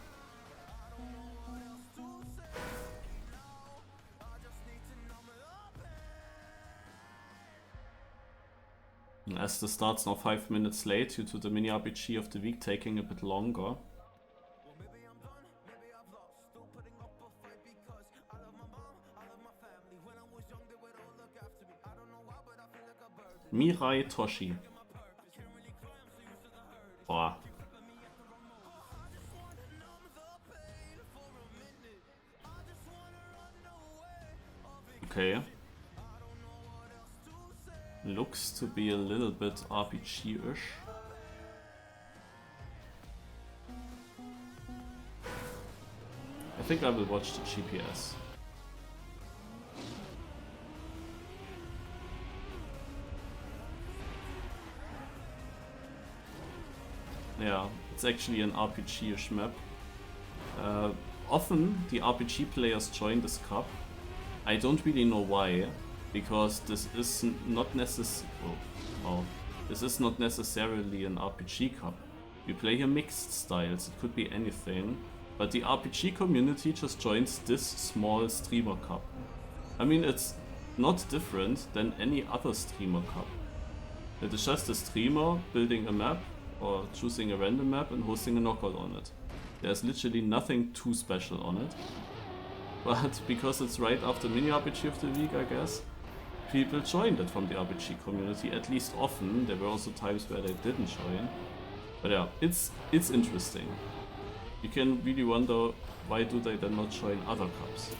As the start's now 5 minutes late due to the MiniRPG of the week taking a bit longer. Mirai Toshi. Boah. Okay. Looks to be a little bit RPG-ish. I think I will watch the GPS. Yeah, it's actually an RPG-ish map. Often the RPG players join this cup. I don't really know why, because this is not necessary. Oh, this is not necessarily an RPG cup. We play here mixed styles, it could be anything. But the RPG community just joins this small streamer cup. I mean, it's not different than any other streamer cup. It is just a streamer building a map or choosing a random map and hosting a knockout on it. There's literally nothing too special on it. But because it's right after MiniRPG of the week, I guess, people joined it from the RPG community, at least often. There were also times where they didn't join. But yeah, it's interesting. You can really wonder, why do they then not join other cups?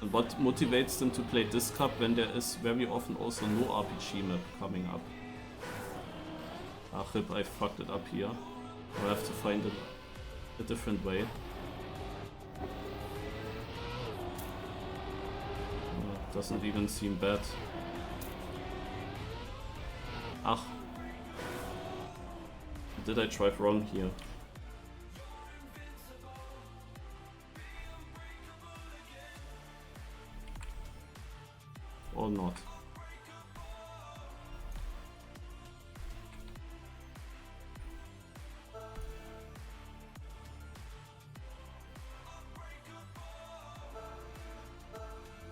And what motivates them to play this cup when there is very often also no RPG map coming up? Ah, rip, I fucked it up here. I'll have to find it a different way. Doesn't even seem bad. Ach. Did I drive wrong here? Or not?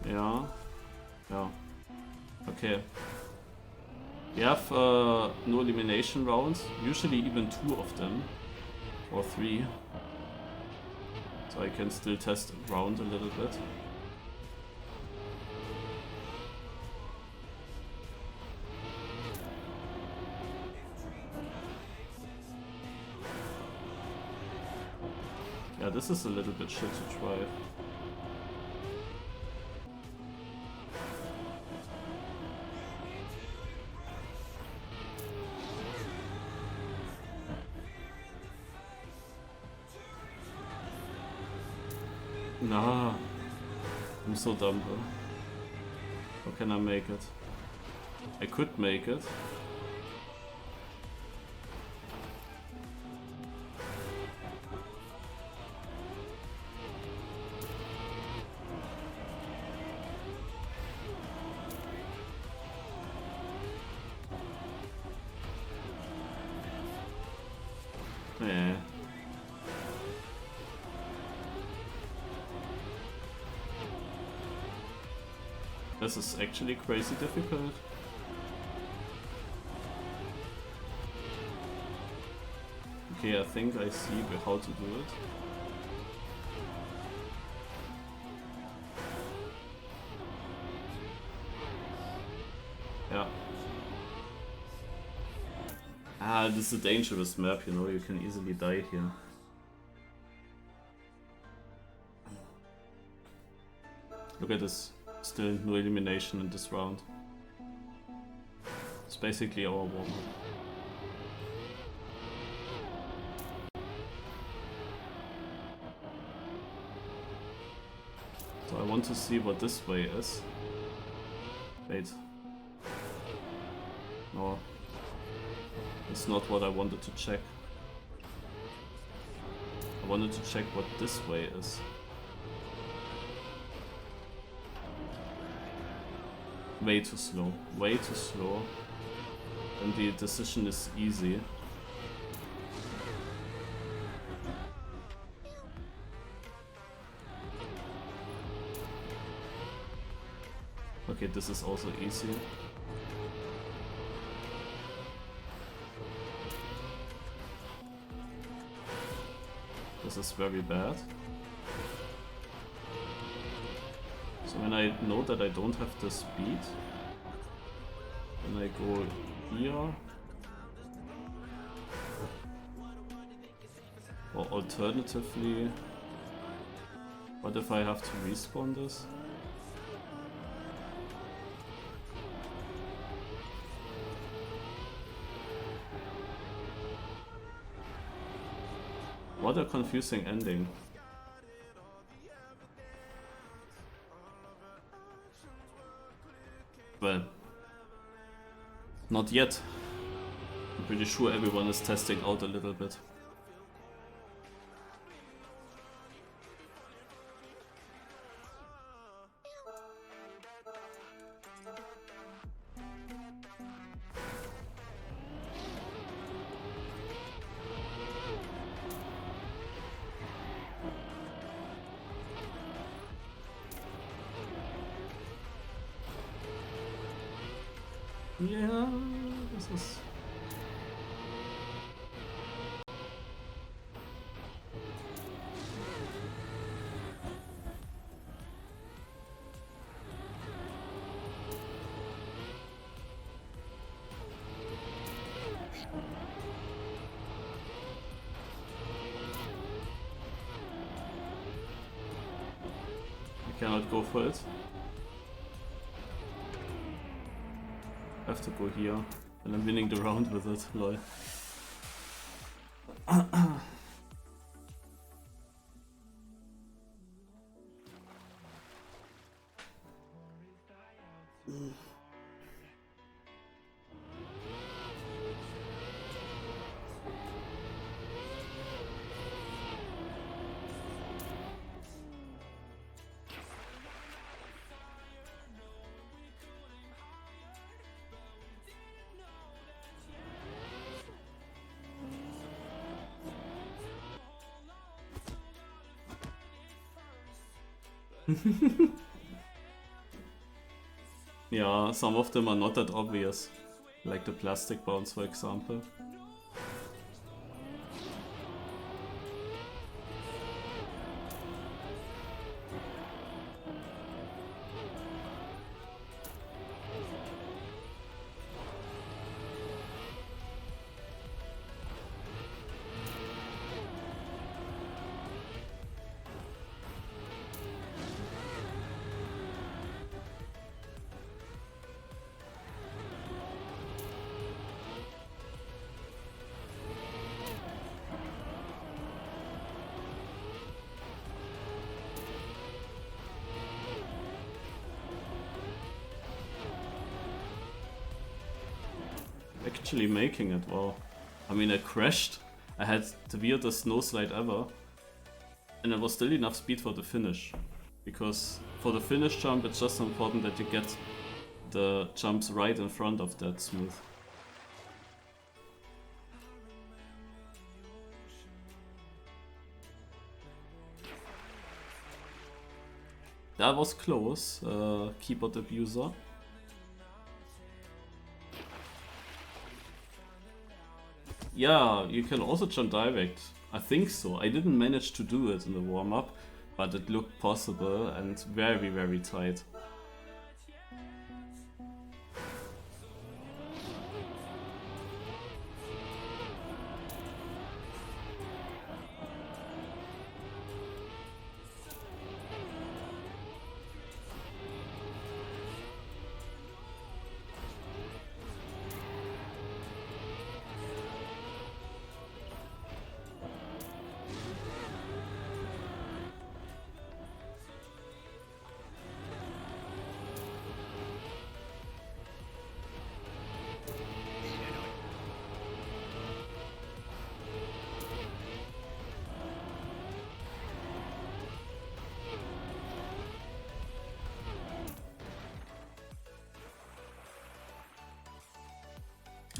Yeah. Yeah. Okay. We have no elimination rounds, usually even 2 of them, or 3. So I can still test around a little bit. Yeah, this is a little bit shit to try. Nah, I'm so dumb, bro. How can I make it? I could make it. Yeah. This is actually crazy difficult. Okay, I think I see how to do it. Yeah. Ah, this is a dangerous map, you know, you can easily die here. Look at this. Still no elimination in this round. It's basically our warm-up. So I want to see what this way is. Wait. No. It's not what I wanted to check. I wanted to check what this way is. Way too slow. Way too slow. And the decision is easy. Okay, this is also easy. This is very bad. So when I know that I don't have the speed, then I go here. Or alternatively, what if I have to respawn this? What a confusing ending. Not yet. I'm pretty sure everyone is testing out a little bit. Yeah, this is... I cannot go for it. I have to go here, and I'm winning the round with it, lol. Yeah, some of them are not that obvious, like the plastic bounce, for example. Actually making it, wow. I mean, I crashed, I had the weirdest snow slide ever, and it was still enough speed for the finish. Because for the finish jump, it's just important that you get the jumps right in front of that smooth. That was close, keyboard abuser. Yeah, you can also jump direct. I think so. I didn't manage to do it in the warm-up, but it looked possible and very, very tight.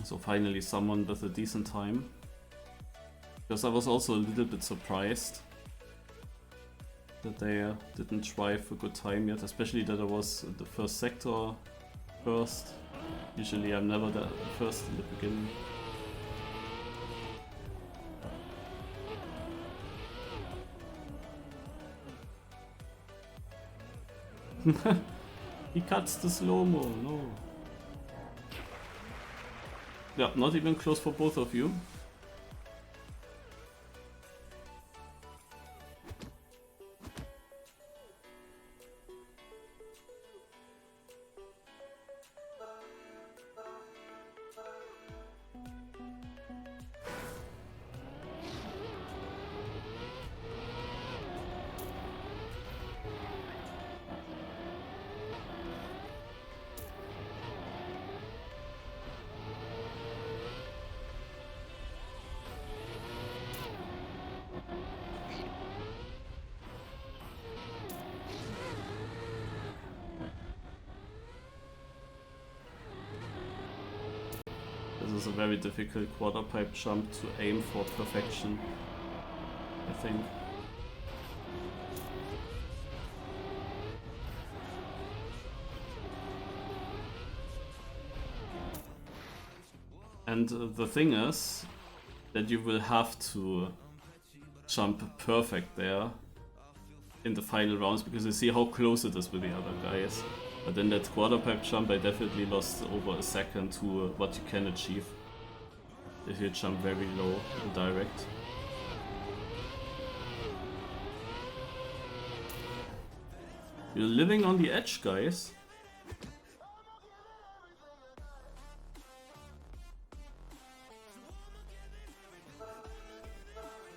So finally someone with a decent time. Because I was also a little bit surprised that they didn't try for good time yet, especially that I was the first sector first. Usually I'm never the first in the beginning. He cuts the slow-mo, no. Yeah, not even close for both of you. This is a very difficult quarter pipe jump to aim for perfection, I think. And the thing is that you will have to jump perfect there in the final rounds because you see how close it is with the other guys. But in that quarter pipe jump I definitely lost over a second to what you can achieve if you jump very low and direct. You're living on the edge, guys.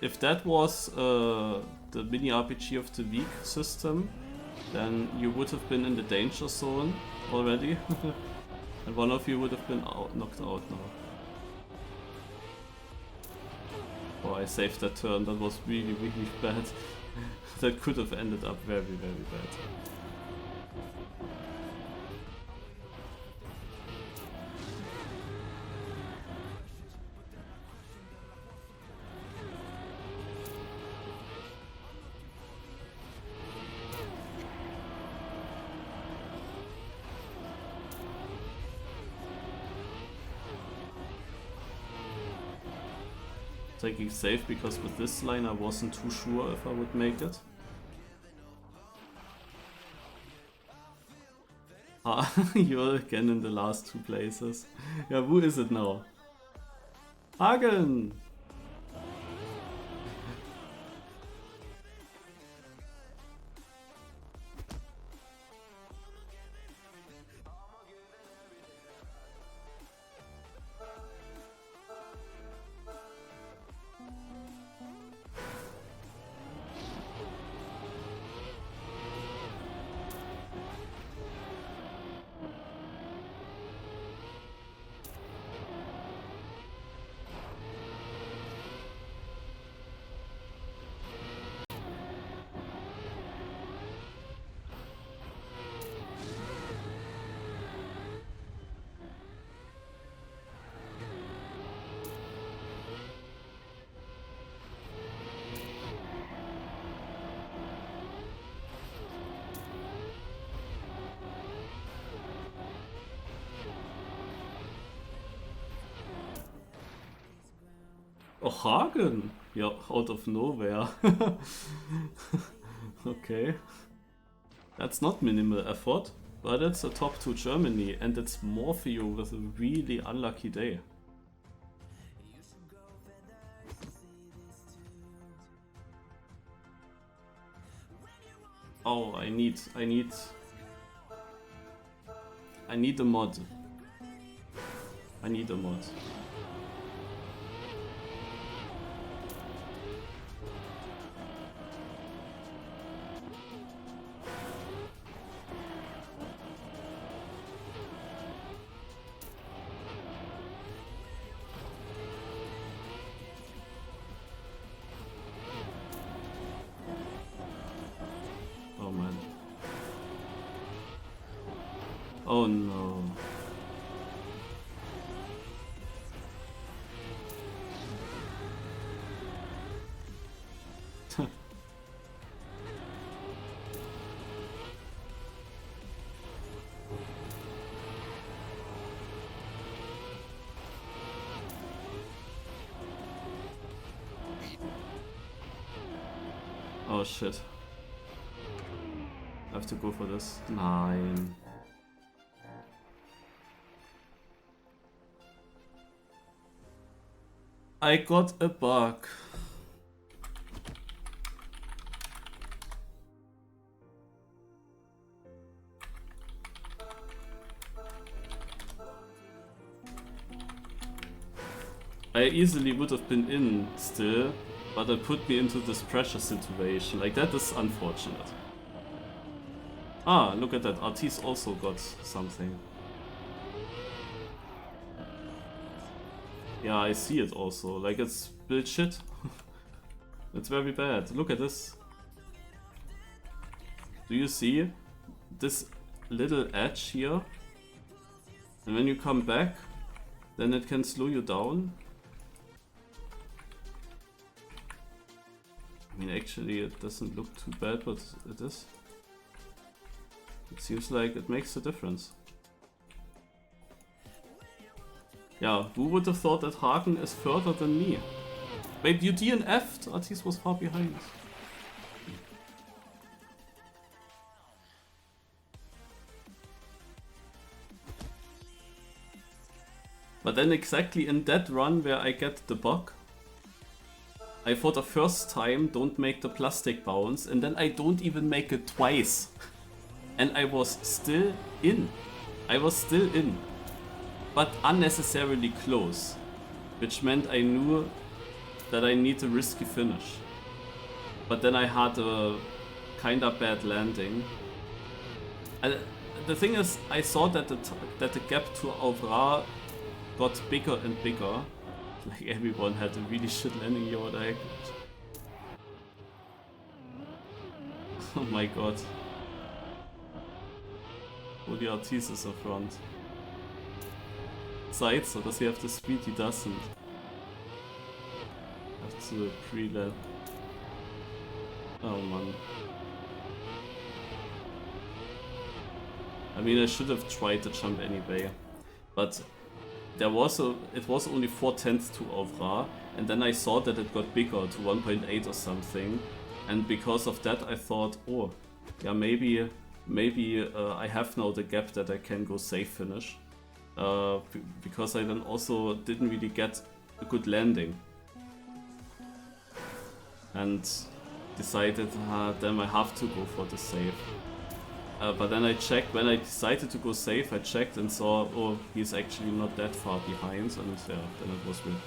If that was the MiniRPG of the week system, then you would have been in the danger zone already. And one of you would have been knocked out now. Oh, I saved that turn, that was really, really bad. That could have ended up very, very bad. Taking safe because with this line I wasn't too sure if I would make it. Ah, you're again in the last two places. Yeah, who is it now? Hagen! Oh, Hagen! Yeah, out of nowhere. Okay. That's not minimal effort, but it's a top 2 Germany and it's Morpheo with a really unlucky day. Oh, I need a mod. I need a mod. Oh no. Oh shit. I have to go for this. Nein. I got a bug. I easily would have been in still, but it put me into this pressure situation. Like, that is unfortunate. Ah, look at that. Artisse also got something. Yeah, I see it also. Like, it's bullshit. It's very bad. Look at this. Do you see this little edge here? And when you come back, then it can slow you down. I mean, actually it doesn't look too bad, but it is. It seems like it makes a difference. Yeah, who would have thought that Hagen is further than me? Wait, you DNF'd? Artisse was far behind. But then exactly in that run where I get the bug, I for the first time don't make the plastic bounce, and then I don't even make it twice. And I was still in. I was still in. But unnecessarily close. Which meant I knew that I need a risky finish. But then I had a kinda bad landing. The thing is, I saw that the gap to Auvra got bigger and bigger. Like everyone had a really shit landing here, what the heck. Oh my god. Only Artisse is in front. Sides, or does he have the speed? He doesn't. Have to pre-land. Oh man. I mean, I should have tried to jump anyway. But it was only 4/10 to Auvra, and then I saw that it got bigger to 1.8 or something. And because of that I thought, oh, yeah, maybe I have now the gap that I can go safe finish. Because I then also didn't really get a good landing. And decided, then I have to go for the save. But then I checked, when I decided to go safe, I checked and saw, oh, he's actually not that far behind, and yeah, then it was weird.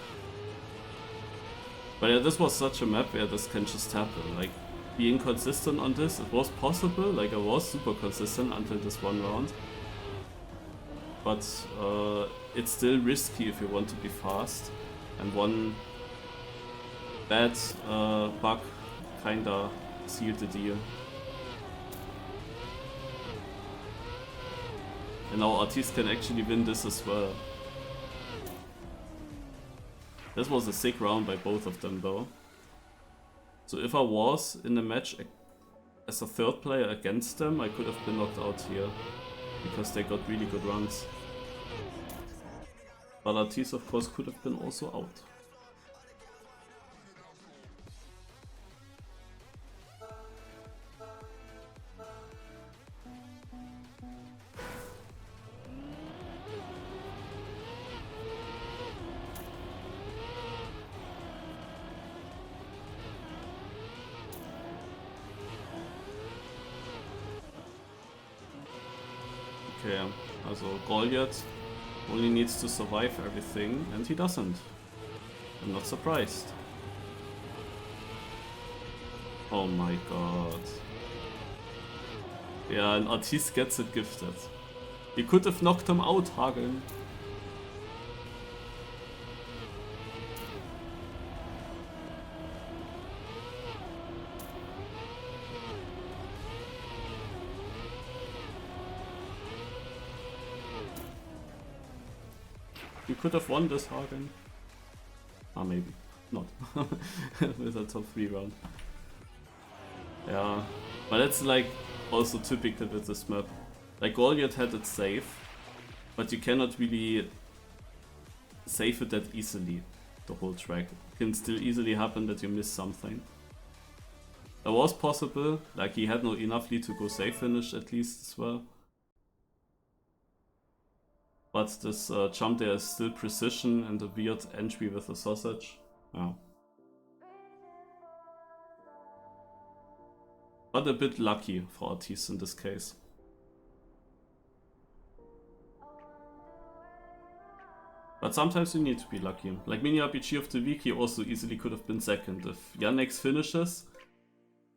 But yeah, this was such a map where this can just happen. Like, being consistent on this, it was possible, like I was super consistent until this one round. But it's still risky if you want to be fast, and one bad bug kinda sealed the deal. And now Artisse can actually win this as well. This was a sick round by both of them though. So if I was in the match as a third player against them, I could have been knocked out here. Because they got really good runs. But Artisse of course could have been also out. Okay, also Goliath only needs to survive everything, and he doesn't. I'm not surprised. Oh my god. Yeah, and Artisse gets it gifted. You could have knocked him out, Hagen. You could have won this, Hagen. Ah, maybe. Not. With a top 3 round. Yeah. But that's like also typical with this map. Like Goliath had it safe, but you cannot really save it that easily, the whole track. It can still easily happen that you miss something. It was possible, like he had no enough lead to go safe finish at least as well. But this jump there is still precision and a weird entry with a sausage. Yeah. But a bit lucky for Artisse in this case. But sometimes you need to be lucky. Like MiniRPG of the week, he also easily could have been second. If Yannex finishes,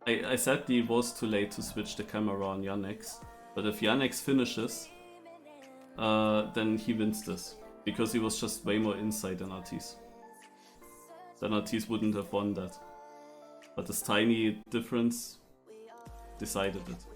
I sadly was too late to switch the camera on Yannex. But if Yannex finishes, then he wins this. Because he was just way more inside than Artisse. Then Artisse wouldn't have won that. But this tiny difference decided it.